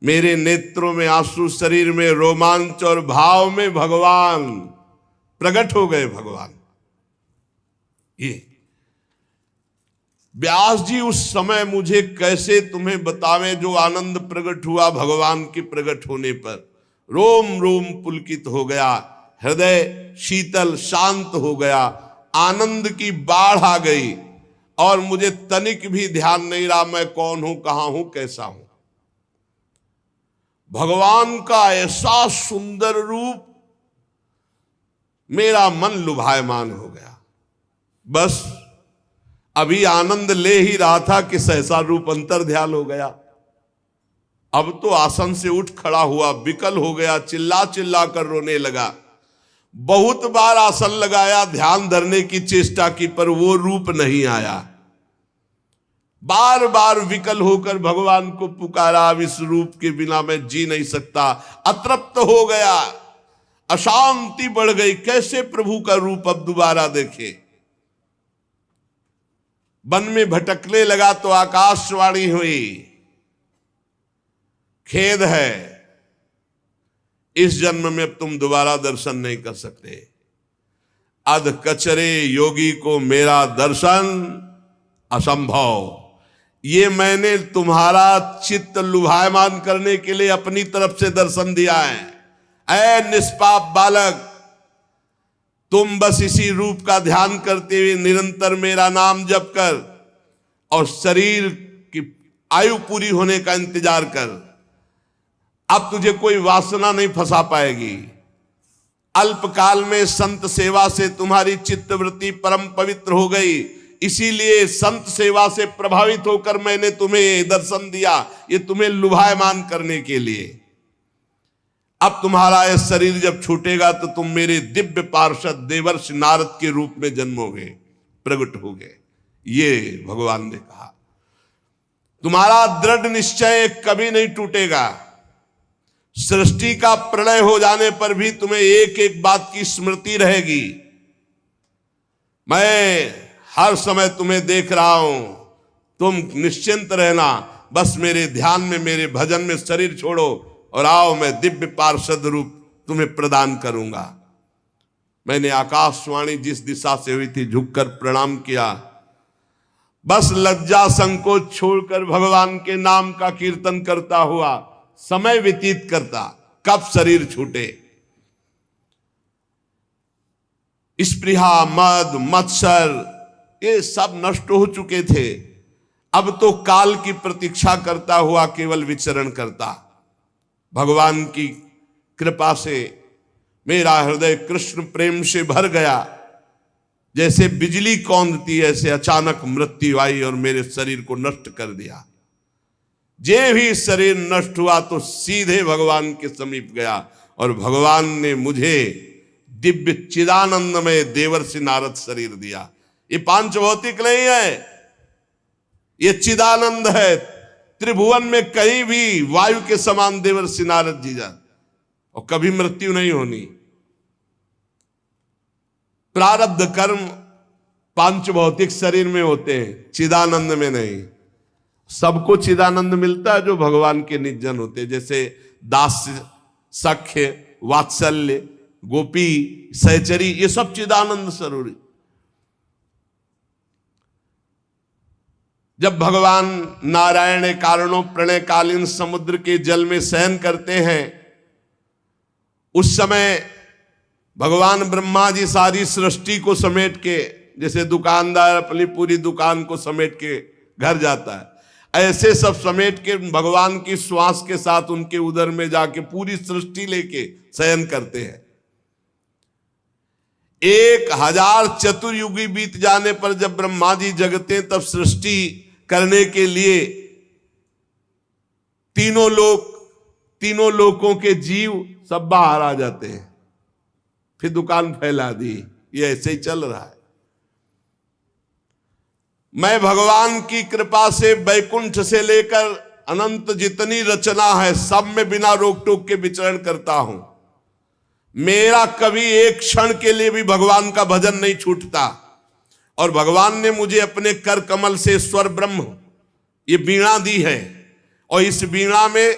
मेरे नेत्रों में आंसू, शरीर में रोमांच और भाव में भगवान प्रकट हो गए। भगवान ये व्यास जी उस समय मुझे कैसे तुम्हें बतावें जो आनंद प्रकट हुआ भगवान के प्रकट होने पर। रोम रोम पुलकित हो गया, हृदय शीतल शांत हो गया, आनंद की बाढ़ आ गई और मुझे तनिक भी ध्यान नहीं रहा मैं कौन हूं, कहां हूं, कैसा हूं। भगवान का ऐसा सुंदर रूप, मेरा मन लुभायमान हो गया। बस अभी आनंद ले ही रहा था कि सहसा रूप अंतर ध्यान हो गया। अब तो आसन से उठ खड़ा हुआ, विकल हो गया, चिल्ला चिल्ला कर रोने लगा। बहुत बार आसन लगाया, ध्यान धरने की चेष्टा की, पर वो रूप नहीं आया। बार बार विकल होकर भगवान को पुकारा, अब इस रूप के बिना मैं जी नहीं सकता। अतृप्त हो गया, अशांति बढ़ गई, कैसे प्रभु का रूप अब दोबारा देखे। वन में भटकने लगा तो आकाशवाणी हुई, खेद है, इस जन्म में अब तुम दोबारा दर्शन नहीं कर सकते। अध कचरे योगी को मेरा दर्शन असंभव। ये मैंने तुम्हारा चित्त लुभायमान करने के लिए अपनी तरफ से दर्शन दिया है। ऐ निष्पाप बालक, तुम बस इसी रूप का ध्यान करते हुए निरंतर मेरा नाम जप कर और शरीर की आयु पूरी होने का इंतजार कर। अब तुझे कोई वासना नहीं फंसा पाएगी। अल्पकाल में संत सेवा से तुम्हारी चित्तवृत्ति परम पवित्र हो गई, इसीलिए संत सेवा से प्रभावित होकर मैंने तुम्हें दर्शन दिया, ये तुम्हें लुभायमान करने के लिए। अब तुम्हारा यह शरीर जब छूटेगा तो तुम मेरे दिव्य पार्षद देवर्षि नारद के रूप में जन्मोगे, प्रकट होगे। ये भगवान ने कहा। तुम्हारा दृढ़ निश्चय कभी नहीं टूटेगा। सृष्टि का प्रलय हो जाने पर भी तुम्हें एक एक बात की स्मृति रहेगी। मैं हर समय तुम्हें देख रहा हूं, तुम निश्चिंत रहना, बस मेरे ध्यान में, मेरे भजन में शरीर छोड़ो और आओ, मैं दिव्य पार्षद रूप तुम्हें प्रदान करूंगा। मैंने आकाशवाणी जिस दिशा से हुई थी झुककर प्रणाम किया। बस लज्जा संकोच छोड़कर भगवान के नाम का कीर्तन करता हुआ समय व्यतीत करता, कब शरीर छूटे। स्पृहा, मद, मत्सर ये सब नष्ट हो चुके थे। अब तो काल की प्रतीक्षा करता हुआ केवल विचरण करता। भगवान की कृपा से मेरा हृदय कृष्ण प्रेम से भर गया। जैसे बिजली कौंधती ऐसे अचानक मृत्यु आई और मेरे शरीर को नष्ट कर दिया। जे भी शरीर नष्ट हुआ तो सीधे भगवान के समीप गया और भगवान ने मुझे दिव्य चिदानंदमय देवर्षि नारद शरीर दिया। ये पांच भौतिक नहीं है, ये चिदानंद है। त्रिभुवन में कहीं भी वायु के समान देवर्षि नारद जी जाते और कभी मृत्यु नहीं होनी। प्रारब्ध कर्म पांच भौतिक शरीर में होते हैं, चिदानंद में नहीं। सबको चिदानंद मिलता है जो भगवान के निजन होते हैं, जैसे दास्य, सख्य, वात्सल्य, गोपी, सहचरी, ये सब चिदानंद स्वरूप। जब भगवान नारायण कारणों प्रणयकालीन समुद्र के जल में शयन करते हैं, उस समय भगवान ब्रह्मा जी सारी सृष्टि को समेट के, जैसे दुकानदार अपनी पूरी दुकान को समेट के घर जाता है, ऐसे सब समेट के भगवान की श्वास के साथ उनके उदर में जाके पूरी सृष्टि लेके शयन करते हैं। 1000 चतुर्युगी बीत जाने पर जब ब्रह्मा जी जगते तब सृष्टि करने के लिए तीनों लोकों के जीव सब बाहर आ जाते हैं। फिर दुकान फैला दी। ये ऐसे ही चल रहा है। मैं भगवान की कृपा से बैकुंठ से लेकर अनंत जितनी रचना है सब में बिना रोक टोक के विचरण करता हूं। मेरा कभी एक क्षण के लिए भी भगवान का भजन नहीं छूटता। और भगवान ने मुझे अपने कर कमल से स्वर ब्रह्म ये वीणा दी है, और इस वीणा में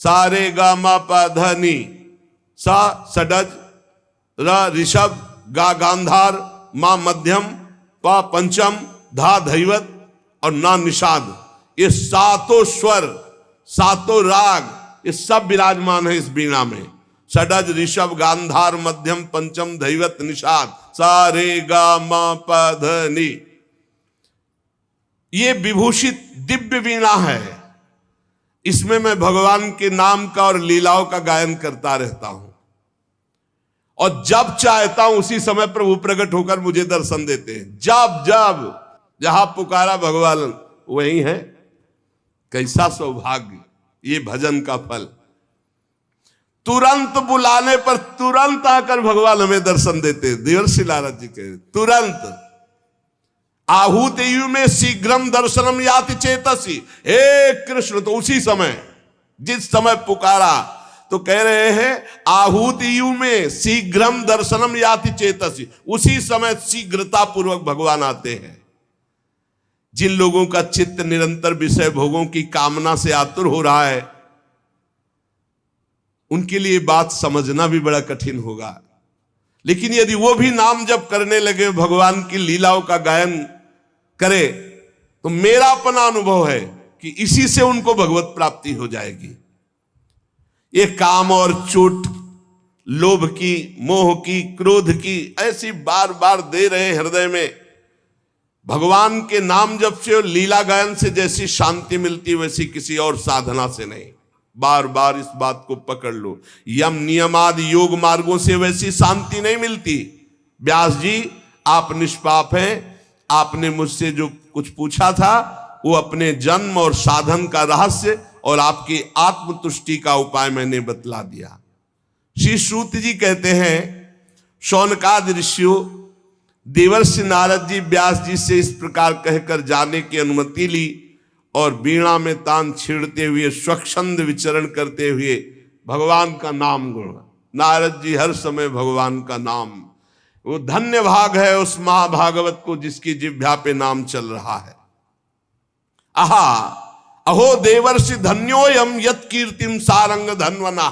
सा रे गा मा पा ध नी, सा सडज, र ऋषभ, गा गांधार, मा मध्यम, पा पंचम, धा धैवत, और ना निषाद, ये सातों स्वर, सातों राग, ये सब विराजमान है इस वीणा में। षडज, ऋषभ, गांधार, मध्यम, पंचम, धैवत, निषाद, सा रे गा मा पा ध नि। ये विभूषित दिव्य वीणा है। इसमें मैं भगवान के नाम का और लीलाओं का गायन करता रहता हूं, और जब चाहता हूं उसी समय प्रभु प्रकट होकर मुझे दर्शन देते हैं। जब जब जहां पुकारा भगवान वहीं है। कैसा सौभाग्य ये भजन का फल। तुरंत बुलाने पर तुरंत आकर भगवान हमें दर्शन देते। देवर्षि नारद जी कहे तुरंत। आहूत यु में शीघ्रम दर्शनम याति चेतसी। हे कृष्ण, तो उसी समय, जिस समय पुकारा, तो कह रहे हैं आहूत यु में शीघ्रम दर्शनम याति चेतसी। उसी समय शीघ्रता पूर्वक भगवान आते हैं। जिन लोगों का चित्त निरंतर विषय भोगों की कामना से आतुर हो रहा है, उनके लिए बात समझना भी बड़ा कठिन होगा। लेकिन यदि वो भी नाम जप करने लगे, भगवान की लीलाओं का गायन करे, तो मेरा अपना अनुभव है कि इसी से उनको भगवत प्राप्ति हो जाएगी। ये काम और चोट, लोभ की, मोह की, क्रोध की, ऐसी बार बार दे रहे हृदय में। भगवान के नाम जप से और लीला गायन से जैसी शांति मिलती, वैसी किसी और साधना से नहीं। बार बार इस बात को पकड़ लो। यम नियम आदि योग मार्गों से वैसी शांति नहीं मिलती। व्यास जी, आप निष्पाप हैं। आपने मुझसे जो कुछ पूछा था वो अपने जन्म और साधन का रहस्य और आपकी आत्मतुष्टि का उपाय मैंने बतला दिया। श्री सूत जी कहते हैं, शौनकादि ऋषियों, देवर्षि नारद जी व्यास जी से इस प्रकार कहकर जाने की अनुमति ली और वीणा में तान छेड़ते हुए, स्वच्छंद विचरण करते हुए भगवान का नाम गुण। नारद जी हर समय भगवान का नाम, वो धन्य भाग है उस महाभागवत को जिसकी जिह्वा पे नाम चल रहा है। आहा अहो देवर्षि धन्योयम यत् कीर्तिम सारंग धन्वना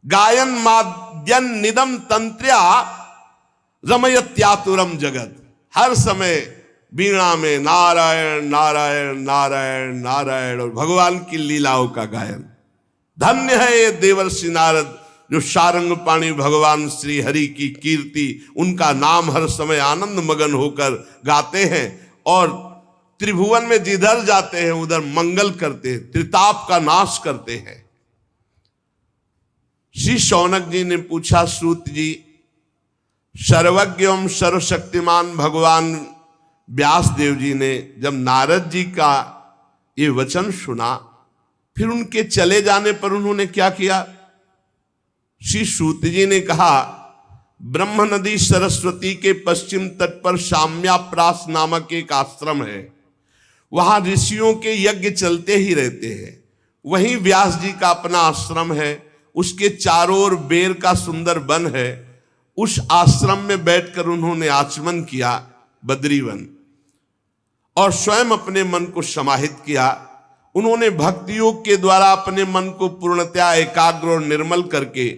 गायन माद्यन निदम तंत्र्या रमयत्यातुरम जगत। हर समय वीणा में नारायण नारायण नारायण नारायण और भगवान की लीलाओं का गायन। धन्य है ये देवर्षि नारद जो सारंग पाणी भगवान श्री हरि की कीर्ति, उनका नाम हर समय आनंद मगन होकर गाते हैं और त्रिभुवन में जिधर जाते हैं उधर मंगल करते हैं, त्रिताप का नाश करते हैं। श्री शौनक जी ने पूछा, सूत जी, सर्वज्ञ एवं सर्वशक्तिमान भगवान व्यास देव जी ने जब नारद जी का ये वचन सुना, फिर उनके चले जाने पर उन्होंने क्या किया? श्री सूत जी ने कहा, ब्रह्म नदी सरस्वती के पश्चिम तट पर शाम्याप्रास नामक एक आश्रम है। वहां ऋषियों के यज्ञ चलते ही रहते हैं। वहीं व्यास जी का अपना आश्रम है। उसके चारों ओर बेर का सुंदर वन है। उस आश्रम में बैठकर उन्होंने आचमन किया, बद्रीवन, और स्वयं अपने मन को समाहित किया। उन्होंने भक्ति योग के द्वारा अपने मन को पूर्णतया एकाग्र और निर्मल करके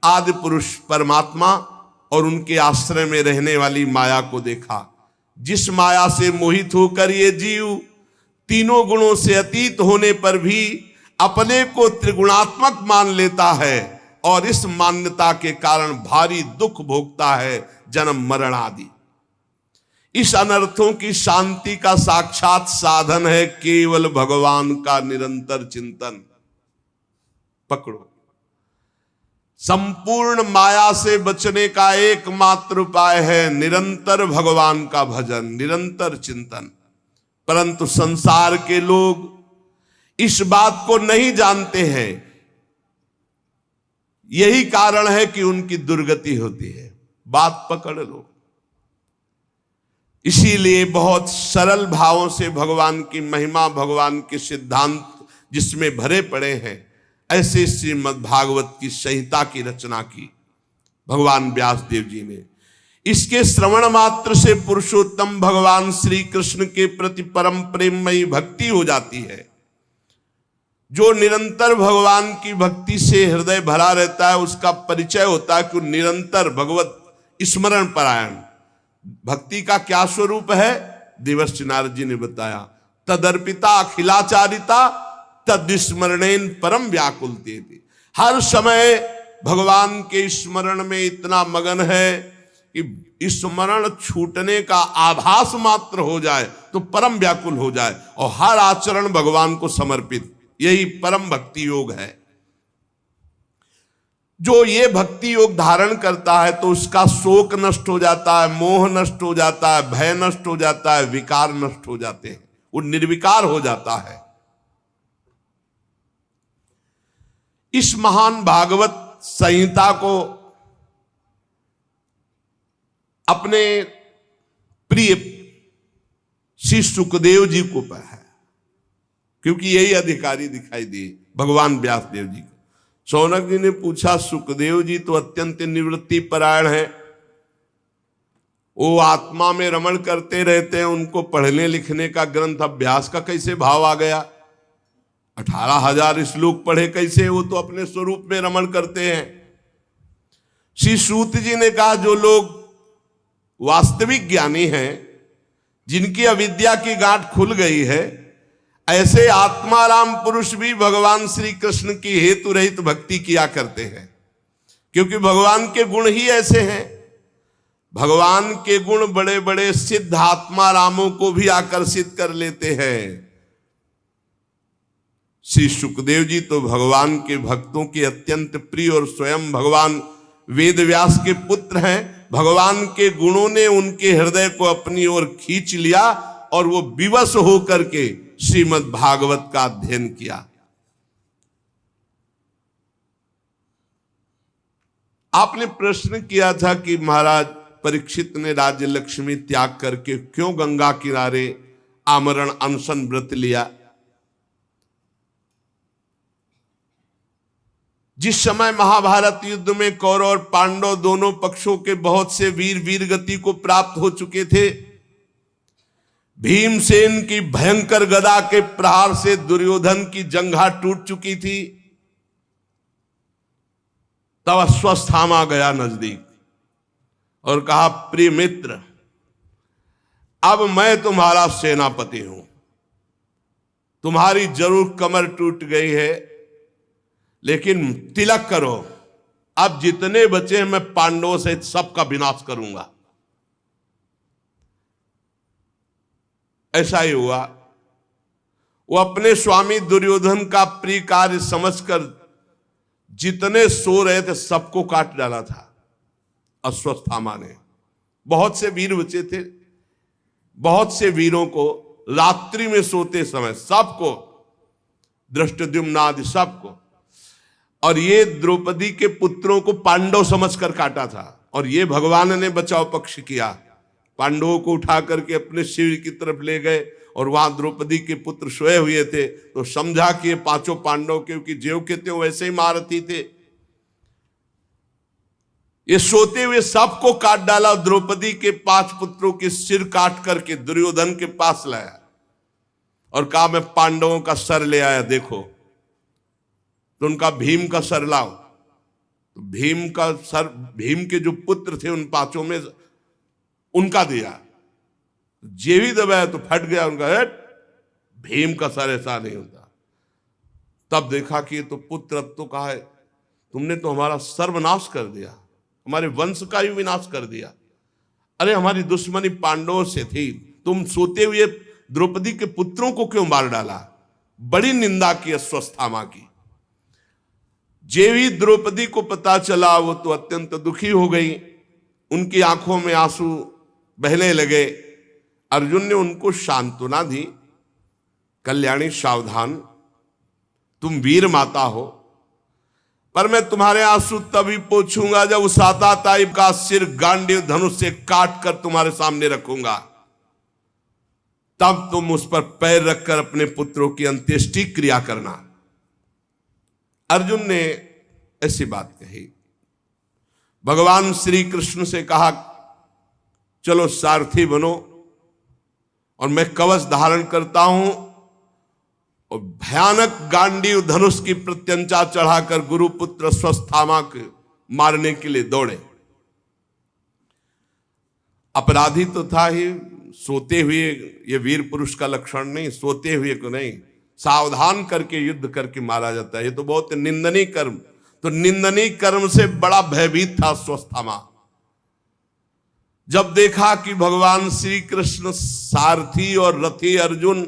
आदि पुरुष परमात्मा और उनके आश्रय में रहने वाली माया को देखा, जिस माया से मोहित होकर ये जीव तीनों गुणों से अतीत होने पर भी अपने को त्रिगुणात्मक मान लेता है और इस मान्यता के कारण भारी दुख भोगता है, जन्म मरण आदि। इस अनर्थों की शांति का साक्षात साधन है केवल भगवान का निरंतर चिंतन। पकड़ो, संपूर्ण माया से बचने का एकमात्र उपाय है निरंतर भगवान का भजन, निरंतर चिंतन। परंतु संसार के लोग इस बात को नहीं जानते हैं। यही कारण है कि उनकी दुर्गति होती है। बात पकड़ लो। इसीलिए बहुत सरल भावों से भगवान की महिमा, भगवान के सिद्धांत जिसमें भरे पड़े हैं, ऐसे श्रीमद् भागवत की संहिता की रचना की भगवान व्यास देव जी ने। इसके श्रवण मात्र से पुरुषोत्तम भगवान श्री कृष्ण के प्रति परम प्रेममयी भक्ति हो जाती है। जो निरंतर भगवान की भक्ति से हृदय भरा रहता है, उसका परिचय होता है कि निरंतर भगवत स्मरण परायण। भक्ति का क्या स्वरूप है? देवर्षि नारद जी ने बताया। तदर्पिता अखिलाचारिता तद्स्मरणेन परम व्याकुलते थे। हर समय भगवान के स्मरण में इतना मगन है कि स्मरण छूटने का आभास मात्र हो जाए तो परम व्याकुल हो जाए, और हर आचरण भगवान को समर्पित। यही परम भक्ति योग है। जो ये भक्ति योग धारण करता है तो उसका शोक नष्ट हो जाता है, मोह नष्ट हो जाता है, भय नष्ट हो जाता है, विकार नष्ट हो जाते हैं, वो निर्विकार हो जाता है। इस महान भागवत संहिता को अपने प्रिय श्री सुखदेव जी को पढ़ा, क्योंकि यही अधिकारी दिखाई दिए भगवान व्यासदेव जी को। शौनक जी ने पूछा, सुखदेव जी तो अत्यंत निवृत्ति परायण है, वो आत्मा में रमण करते रहते हैं, उनको पढ़ने लिखने का ग्रंथ अभ्यास का कैसे भाव आ गया? 18,000 श्लोक पढ़े कैसे? वो तो अपने स्वरूप में रमण करते हैं। श्री सूत जी ने कहा, जो लोग वास्तविक ज्ञानी हैं, जिनकी अविद्या की गांठ खुल गई है, ऐसे आत्माराम पुरुष भी भगवान श्री कृष्ण की हेतु रहित भक्ति किया करते हैं, क्योंकि भगवान के गुण ही ऐसे हैं। भगवान के गुण बड़े बड़े सिद्ध आत्मारामों को भी आकर्षित कर लेते हैं। श्री सुखदेव जी तो भगवान के भक्तों के अत्यंत प्रिय और स्वयं भगवान वेदव्यास के पुत्र हैं। भगवान के गुणों ने उनके हृदय को अपनी ओर खींच लिया और वो विवश होकर के श्रीमद् भागवत का अध्ययन किया। आपने प्रश्न किया था कि महाराज परीक्षित ने राज्य लक्ष्मी त्याग करके क्यों गंगा किनारे आमरण अनशन व्रत लिया। जिस समय महाभारत युद्ध में कौरव और पांडव दोनों पक्षों के बहुत से वीर वीर गति को प्राप्त हो चुके थे, भीमसेन की भयंकर गदा के प्रहार से दुर्योधन की जंघा टूट चुकी थी, तब अश्वत्थामा गया नजदीक और कहा, प्रिय मित्र, अब मैं तुम्हारा सेनापति हूं, तुम्हारी जरूर कमर टूट गई है, लेकिन तिलक करो, अब जितने बचे मैं पांडवों से सबका विनाश करूंगा। ऐसा ही हुआ। वो अपने स्वामी दुर्योधन का प्रिय कार्य समझकर जितने सो रहे थे सबको काट डाला था अश्वत्थामा ने। बहुत से वीर बचे थे, बहुत से वीरों को रात्रि में सोते समय सबको, धृष्टद्युम्न आदि सबको, और ये द्रौपदी के पुत्रों को पांडव समझकर काटा था। और ये भगवान ने बचाव पक्ष किया, पांडवों को उठा करके अपने शिविर की तरफ ले गए और वहां द्रौपदी के पुत्र सोए हुए थे, तो समझा कि ये पांचों पांडव, क्योंकि ज्यों के त्यों वैसे ही महारथी थे, ये सोते हुए सबको काट डाला। द्रौपदी के 5 पुत्रों के सिर काट करके दुर्योधन के पास लाया और कहा, मैं पांडवों का सर ले आया, देखो। तो उनका भीम का सर लाओ। तो भीम का सर, भीम के जो पुत्र थे उन 5 में उनका दिया, जे भी दबाया तो फट गया उनका। भीम का सर ऐसा नहीं होता। तब देखा कि ये तो पुत्र, अब तो कहा है तुमने तो हमारा सर्वनाश कर दिया, हमारे वंश का ही विनाश कर दिया। अरे हमारी दुश्मनी पांडवों से थी, तुम सोते हुए द्रौपदी के पुत्रों को क्यों मार डाला। बड़ी निंदा की अश्वत्थामा की। जे भी द्रौपदी को पता चला वो तो अत्यंत दुखी हो गई, उनकी आंखों में आंसू बहने लगे। अर्जुन ने उनको सांत्वना दी, कल्याणी सावधान, तुम वीर माता हो, पर मैं तुम्हारे आंसू तभी पोंछूंगा जब उस आताताई का सिर गांडीव धनुष से काट कर तुम्हारे सामने रखूंगा, तब तुम उस पर पैर रखकर अपने पुत्रों की अंत्येष्टि क्रिया करना। अर्जुन ने ऐसी बात कही। भगवान श्री कृष्ण से कहा, चलो सारथी बनो और मैं कवच धारण करता हूं, और भयानक गांडीव धनुष की प्रत्यंचा चढ़ाकर गुरुपुत्र अश्वत्थामा को मारने के लिए दौड़े। अपराधी तो था ही, सोते हुए, ये वीर पुरुष का लक्षण नहीं, सोते हुए को नहीं, सावधान करके युद्ध करके मारा जाता है। ये तो बहुत निंदनीय कर्म। तो निंदनीय कर्म से बड़ा भयभीत था अश्वत्थामा। जब देखा कि भगवान श्री कृष्ण सारथी और रथी अर्जुन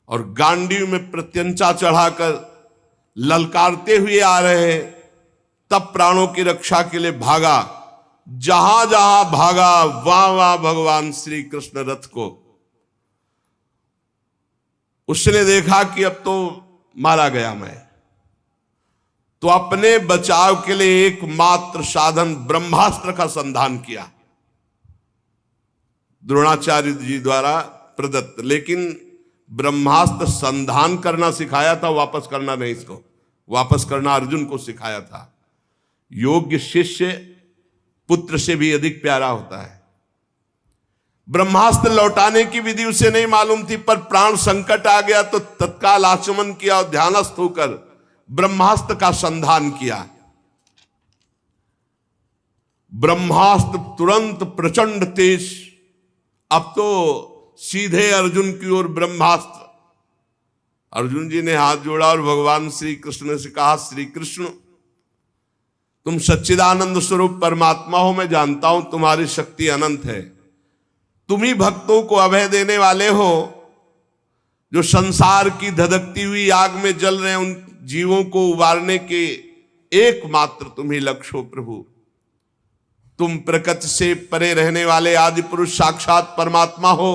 और गांडीव में प्रत्यंचा चढ़ाकर ललकारते हुए आ रहे हैं, तब प्राणों की रक्षा के लिए भागा। जहां जहां भागा वहां वहां भगवान श्री कृष्ण रथ को, उसने देखा कि अब तो मारा गया मैं, तो अपने बचाव के लिए एकमात्र साधन ब्रह्मास्त्र का संधान किया, द्रोणाचार्य जी द्वारा प्रदत्त। लेकिन ब्रह्मास्त्र संधान करना सिखाया था, वापस करना नहीं। इसको वापस करना अर्जुन को सिखाया था। योग्य शिष्य पुत्र से भी अधिक प्यारा होता है। ब्रह्मास्त्र लौटाने की विधि उसे नहीं मालूम थी, पर प्राण संकट आ गया तो तत्काल आचमन किया और ध्यानस्थ होकर ब्रह्मास्त्र का संधान किया। ब्रह्मास्त्र तुरंत प्रचंड तेज, अब तो सीधे अर्जुन की ओर ब्रह्मास्त्र। अर्जुन जी ने हाथ जोड़ा और भगवान श्री कृष्ण से कहा, श्री कृष्ण तुम सच्चिदानंद स्वरूप परमात्मा हो, मैं जानता हूं तुम्हारी शक्ति अनंत है। तुम ही भक्तों को अभय देने वाले हो, जो संसार की धधकती हुई आग में जल रहे उन जीवों को उबारने के एकमात्र तुम ही लक्ष्य हो प्रभु। तुम प्रकृति से परे रहने वाले आदि पुरुष साक्षात परमात्मा हो।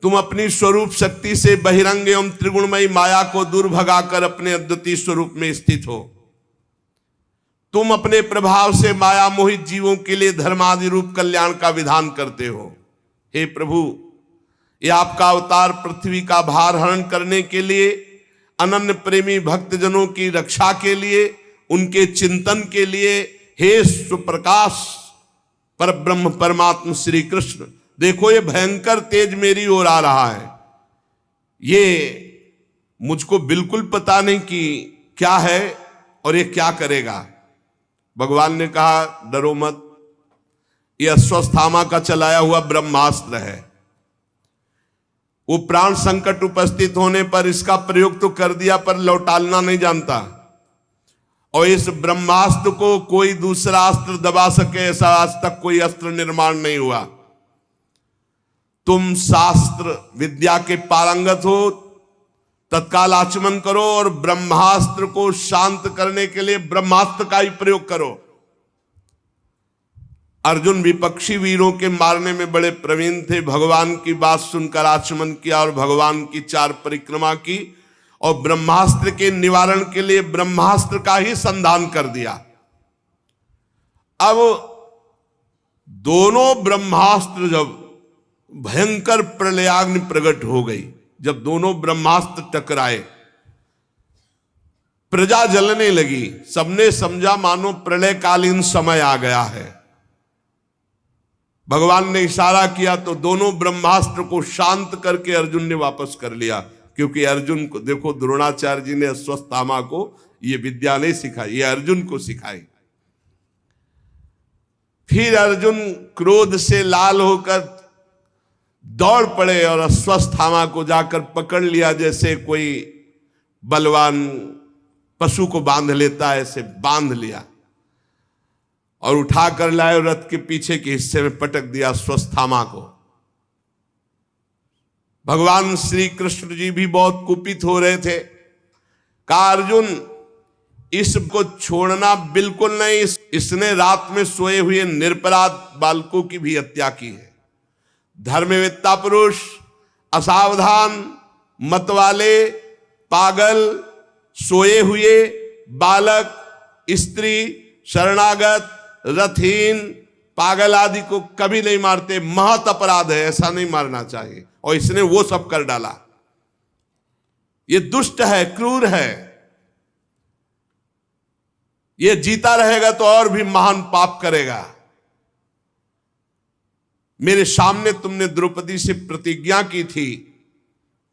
तुम अपनी स्वरूप शक्ति से बहिरंग एवं त्रिगुणमयी माया को दूर भगाकर अपने अद्वितीय स्वरूप में स्थित हो। तुम अपने प्रभाव से माया मोहित जीवों के लिए धर्मादि रूप कल्याण का विधान करते हो। हे प्रभु, ये आपका अवतार पृथ्वी का भार हरण करने के लिए, अनन्य प्रेमी भक्तजनों की रक्षा के लिए, उनके चिंतन के लिए, हे सुप्रकाश परब्रह्म परमात्मा श्री कृष्ण, देखो ये भयंकर तेज मेरी ओर आ रहा है। ये मुझको बिल्कुल पता नहीं कि क्या है और ये क्या करेगा। भगवान ने कहा, डरो मत, ये अश्वत्थामा का चलाया हुआ ब्रह्मास्त्र है। वो प्राण संकट उपस्थित होने पर इसका प्रयोग तो कर दिया, पर लौटाना नहीं जानता। और इस ब्रह्मास्त्र को कोई दूसरा अस्त्र दबा सके, ऐसा आज तक कोई अस्त्र निर्माण नहीं हुआ। तुम शास्त्र विद्या के पारंगत हो, तत्काल आचमन करो और ब्रह्मास्त्र को शांत करने के लिए ब्रह्मास्त्र का ही प्रयोग करो। अर्जुन विपक्षी वीरों के मारने में बड़े प्रवीण थे। भगवान की बात सुनकर आचमन किया और भगवान की 4 परिक्रमा की और ब्रह्मास्त्र के निवारण के लिए ब्रह्मास्त्र का ही संधान कर दिया। अब दोनों ब्रह्मास्त्र जब भयंकर प्रलयाग्नि प्रकट हो गई, जब दोनों ब्रह्मास्त्र टकराए, प्रजा जलने लगी। सबने समझा मानो प्रलयकालीन समय आ गया है। भगवान ने इशारा किया तो दोनों ब्रह्मास्त्र को शांत करके अर्जुन ने वापस कर लिया। क्योंकि अर्जुन को देखो, द्रोणाचार्य जी ने अश्वत्थामा को ये विद्या नहीं सिखाई, ये अर्जुन को सिखाई। फिर अर्जुन क्रोध से लाल होकर दौड़ पड़े और अश्वत्थामा को जाकर पकड़ लिया, जैसे कोई बलवान पशु को बांध लेता है, ऐसे बांध लिया और उठाकर लाए और रथ के पीछे के हिस्से में पटक दिया अश्वत्थामा को। भगवान श्री कृष्ण जी भी बहुत कुपित हो रहे थे। कहा, अर्जुन इसको छोड़ना बिल्कुल नहीं, इसने रात में सोए हुए निरपराध बालकों की भी हत्या की है। धर्मवेत्ता पुरुष, असावधान, मतवाले, पागल, सोए हुए बालक, स्त्री, शरणागत, रथहीन, पागल आदि को कभी नहीं मारते। महत अपराध है, ऐसा नहीं मारना चाहिए। और इसने वो सब कर डाला। ये दुष्ट है, क्रूर है। ये जीता रहेगा तो और भी महान पाप करेगा। मेरे सामने तुमने द्रौपदी से प्रतिज्ञा की थी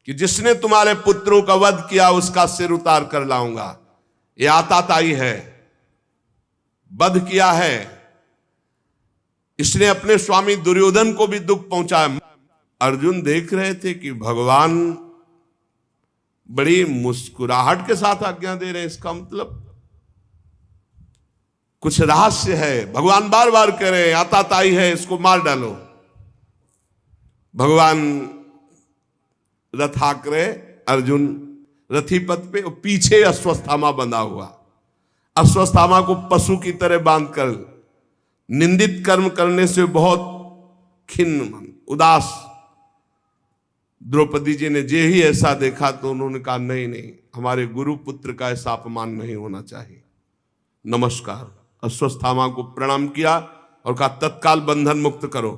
कि जिसने तुम्हारे पुत्रों का वध किया उसका सिर उतार कर लाऊंगा। ये आताताई है, वध किया है, इसने अपने स्वामी दुर्योधन को भी दुख पहुंचाया। अर्जुन देख रहे थे कि भगवान बड़ी मुस्कुराहट के साथ आज्ञा दे रहे हैं, इसका मतलब कुछ रहस्य है। भगवान बार बार कह रहे हैं आताताई है, इसको मार डालो। भगवान रथ हाँक रहे, अर्जुन रथी पथ पे, पीछे अश्वत्थामा बंधा हुआ। अश्वत्थामा को पशु की तरह बांधकर निंदित कर्म करने से बहुत खिन्न उदास द्रौपदी जी ने जे ही ऐसा देखा तो उन्होंने कहा नहीं नहीं, हमारे गुरु पुत्र का ऐसा अपमान नहीं होना चाहिए। नमस्कार, अश्वत्थामा को प्रणाम किया और कहा तत्काल बंधन मुक्त करो।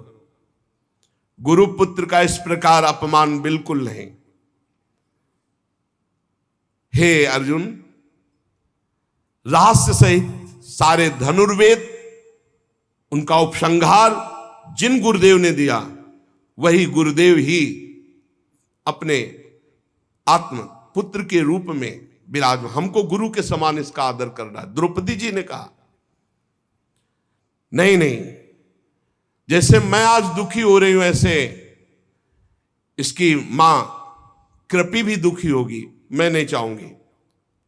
गुरु पुत्र का इस प्रकार अपमान बिल्कुल नहीं। हे अर्जुन, रहस्य सहित सारे धनुर्वेद, उनका उपसंहार जिन गुरुदेव ने दिया, वही गुरुदेव ही अपने आत्म पुत्र के रूप में विराजमान, हमको गुरु के समान इसका आदर करना है। द्रौपदी जी ने कहा नहीं नहीं, जैसे मैं आज दुखी हो रही हूं ऐसे इसकी मां कृपी भी दुखी होगी। मैं नहीं चाहूंगी,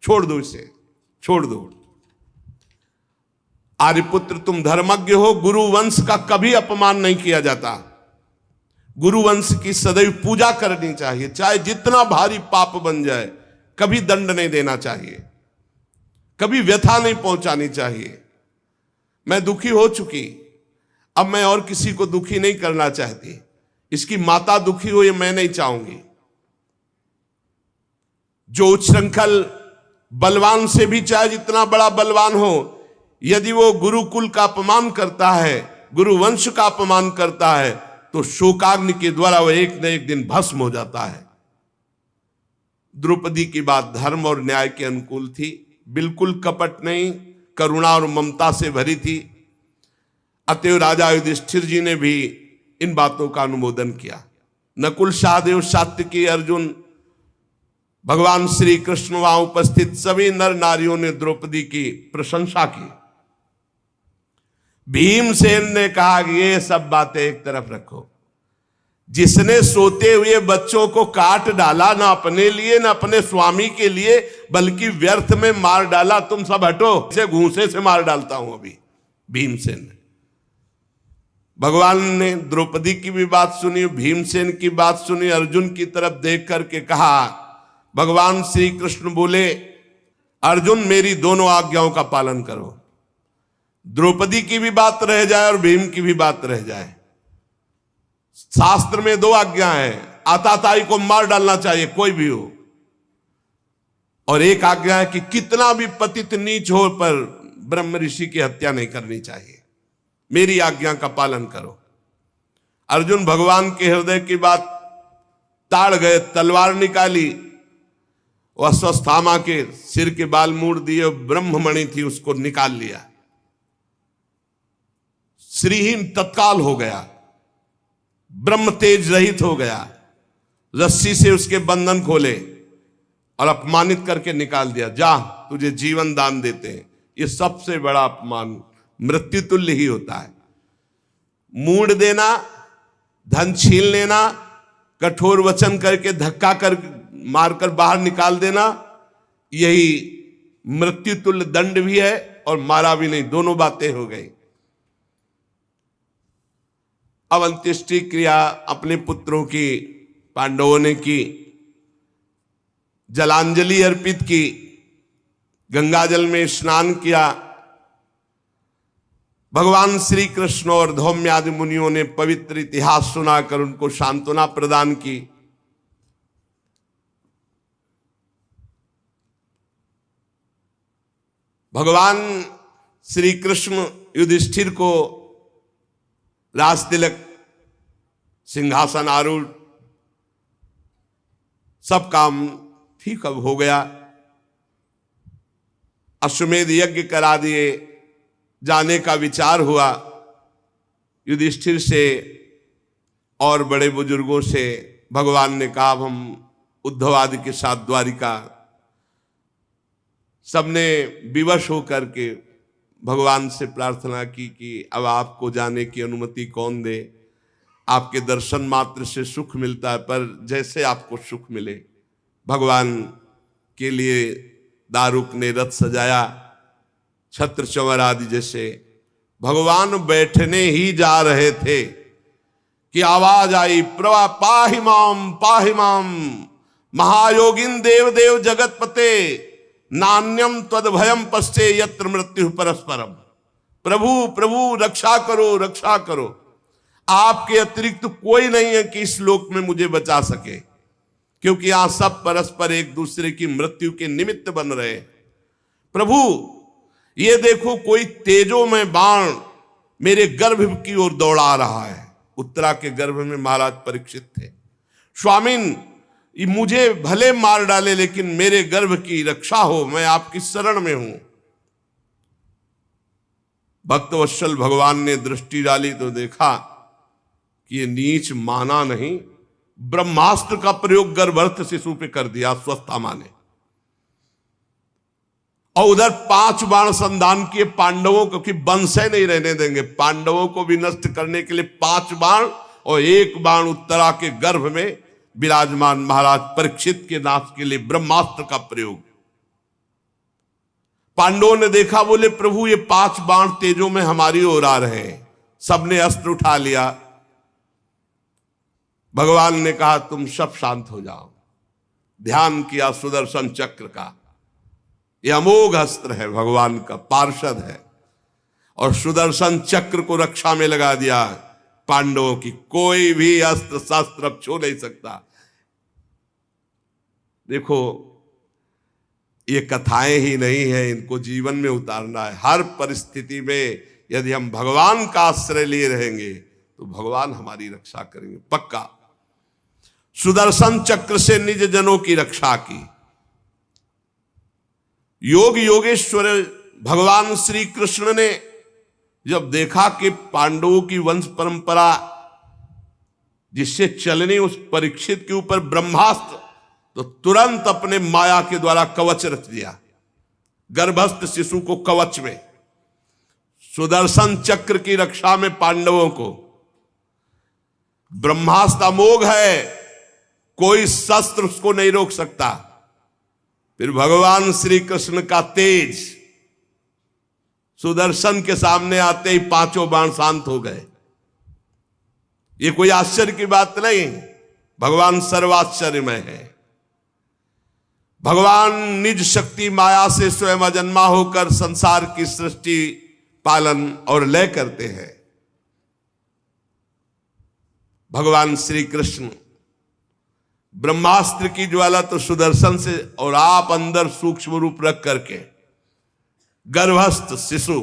छोड़ दो इसे, छोड़ दो। आर्यपुत्र तुम धर्मज्ञ हो, गुरु वंश का कभी अपमान नहीं किया जाता। गुरु वंश की सदैव पूजा करनी चाहिए, चाहे जितना भारी पाप बन जाए, कभी दंड नहीं देना चाहिए, कभी व्यथा नहीं पहुंचानी चाहिए। मैं दुखी हो चुकी, अब मैं और किसी को दुखी नहीं करना चाहती। इसकी माता दुखी हो ये मैं नहीं चाहूंगी। जो उच्छृंखल बलवान से भी चाहे जितना बड़ा बलवान हो, यदि वो गुरुकुल का अपमान करता है, गुरु वंश का अपमान करता है, तो शोकाग्नि के द्वारा वह एक न एक दिन भस्म हो जाता है। द्रौपदी की बात धर्म और न्याय के अनुकूल थी, बिल्कुल कपट नहीं, करुणा और ममता से भरी थी। अतएव राजा युधिष्ठिर जी ने भी इन बातों का अनुमोदन किया। नकुल, सहदेव, सात्यकी, अर्जुन, भगवान श्री कृष्ण वहां उपस्थित सभी नर नारियों ने द्रौपदी की प्रशंसा की। भीमसेन ने कहा कि ये सब बातें एक तरफ रखो। जिसने सोते हुए बच्चों को काट डाला, ना अपने लिए ना अपने स्वामी के लिए, बल्कि व्यर्थ में मार डाला, तुम सब हटो, इसे घूंसे से मार डालता हूं अभी। भीमसेन ने, भगवान ने द्रौपदी की भी बात सुनी, भीमसेन की बात सुनी। अर्जुन की तरफ देख करके कहा, भगवान श्री कृष्ण बोले, अर्जुन मेरी दोनों आज्ञाओं का पालन करो। द्रौपदी की भी बात रह जाए और भीम की भी बात रह जाए। शास्त्र में दो आज्ञा है, आताताई को मार डालना चाहिए कोई भी हो, और एक आज्ञा है कि कितना भी पतित नीच हो पर ब्रह्म ऋषि की हत्या नहीं करनी चाहिए। मेरी आज्ञा का पालन करो। अर्जुन भगवान के हृदय की बात ताड़ गए, तलवार निकाली, वह अश्वत्थामा के सिर के बाल मूड़ दिए, ब्रह्ममणि थी उसको निकाल लिया। श्रीहीन तत्काल हो गया, ब्रह्म तेज रहित हो गया। रस्सी से उसके बंधन खोले और अपमानित करके निकाल दिया। जा, तुझे जीवन दान देते हैं। ये सबसे बड़ा अपमान मृत्यु तुल्य ही होता है। मूड़ देना, धन छीन लेना, कठोर वचन करके धक्का कर मारकर बाहर निकाल देना, यही मृत्यु तुल्य दंड भी है और मारा भी नहीं, दोनों बातें हो गई। अब अंत्येष्टि क्रिया अपने पुत्रों की पांडवों ने की, जलांजलि अर्पित की, गंगाजल में स्नान किया। भगवान श्री कृष्ण और धौम्यादि मुनियों ने पवित्र इतिहास सुनाकर उनको सांत्वना प्रदान की। भगवान श्री कृष्ण युधिष्ठिर को राज तिलक, सिंहासन आरूढ़, सब काम ठीक अब हो गया। अश्वमेध यज्ञ करा दिए, जाने का विचार हुआ। युधिष्ठिर से और बड़े बुजुर्गों से भगवान ने कहा, हम उद्धव आदि के साथ द्वारिका, सबने विवश होकर के भगवान से प्रार्थना की कि अब आपको जाने की अनुमति कौन दे, आपके दर्शन मात्र से सुख मिलता है, पर जैसे आपको सुख मिले। भगवान के लिए दारुक ने रथ सजाया, छत्र चंवर आदि जैसे। भगवान बैठने ही जा रहे थे कि आवाज आई, प्रभा पाहि माम महायोगिन देव देव जगतपते नान्यम त्वद भयम पश्चे यत्र मृत्यु परस्परम। प्रभु प्रभु रक्षा करो रक्षा करो, आपके अतिरिक्त कोई नहीं है कि इस लोक में मुझे बचा सके, क्योंकि यहां सब परस्पर एक दूसरे की मृत्यु के निमित्त बन रहे। प्रभु ये देखो, कोई तेजो में बाण मेरे गर्भ की ओर दौड़ा रहा है। उत्तरा के गर्भ में महाराज परीक्षित थे। स्वामिन मुझे भले मार डाले, लेकिन मेरे गर्भ की रक्षा हो, मैं आपकी शरण में हूं। भक्तवत्सल भगवान ने दृष्टि डाली तो देखा कि ये नीच माना नहीं, ब्रह्मास्त्र का प्रयोग गर्भस्थ शिशु पे कर दिया स्वस्था ने। और उधर 5 बाण संधान किए पांडवों को, कि वंशे नहीं रहने देंगे, पांडवों को भी नष्ट करने के लिए 5 बाण, और 1 बाण उत्तरा के गर्भ में विराजमान महाराज परीक्षित के नाश के लिए ब्रह्मास्त्र का प्रयोग। पांडवों ने देखा, बोले प्रभु ये 5 बाण तेजों में हमारी ओर आ रहे हैं। सबने अस्त्र उठा लिया। भगवान ने कहा तुम सब शांत हो जाओ। ध्यान किया सुदर्शन चक्र का, यह अमोघ अस्त्र है, भगवान का पार्षद है, और सुदर्शन चक्र को रक्षा में लगा दिया। पांडवों की कोई भी अस्त्र शस्त्र अब छू नहीं सकता। देखो ये कथाएं ही नहीं है, इनको जीवन में उतारना है। हर परिस्थिति में यदि हम भगवान का आश्रय लिए रहेंगे तो भगवान हमारी रक्षा करेंगे पक्का। सुदर्शन चक्र से निज जनों की रक्षा की। योग योगेश्वर भगवान श्री कृष्ण ने जब देखा कि पांडवों की वंश परंपरा जिससे चलनी उस परीक्षित के ऊपर ब्रह्मास्त्र, तो तुरंत अपने माया के द्वारा कवच रच दिया, गर्भस्थ शिशु को कवच में। सुदर्शन चक्र की रक्षा में पांडवों को। ब्रह्मास्त्र अमोघ है, कोई शस्त्र उसको नहीं रोक सकता। फिर भगवान श्री कृष्ण का तेज सुदर्शन के सामने आते ही 5 बाण शांत हो गए। ये कोई आश्चर्य की बात नहीं, भगवान सर्वाश्चर्यमय है। भगवान निज शक्ति माया से स्वयं अजन्मा होकर संसार की सृष्टि पालन और लय करते हैं। भगवान श्री कृष्ण ब्रह्मास्त्र की ज्वाला तो सुदर्शन से, और आप अंदर सूक्ष्म रूप रख करके गर्भस्थ शिशु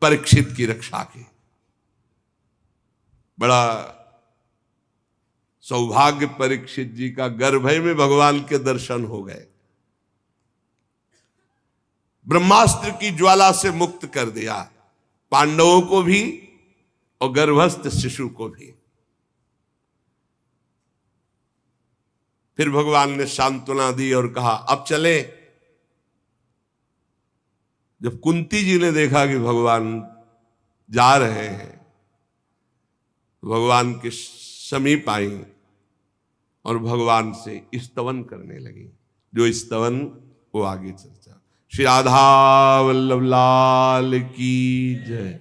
परीक्षित की रक्षा की। बड़ा सौभाग्य परीक्षित जी का, गर्भ में भगवान के दर्शन हो गए। ब्रह्मास्त्र की ज्वाला से मुक्त कर दिया पांडवों को भी और गर्भस्थ शिशु को भी। फिर भगवान ने सांत्वना दी और कहा अब चले। जब कुंती जी ने देखा कि भगवान जा रहे हैं, तो भगवान के समीप आई और भगवान से स्तवन करने लगी। जो स्तवन वो आगे चर्चा। श्री राधा वल्लभ लाल की जय।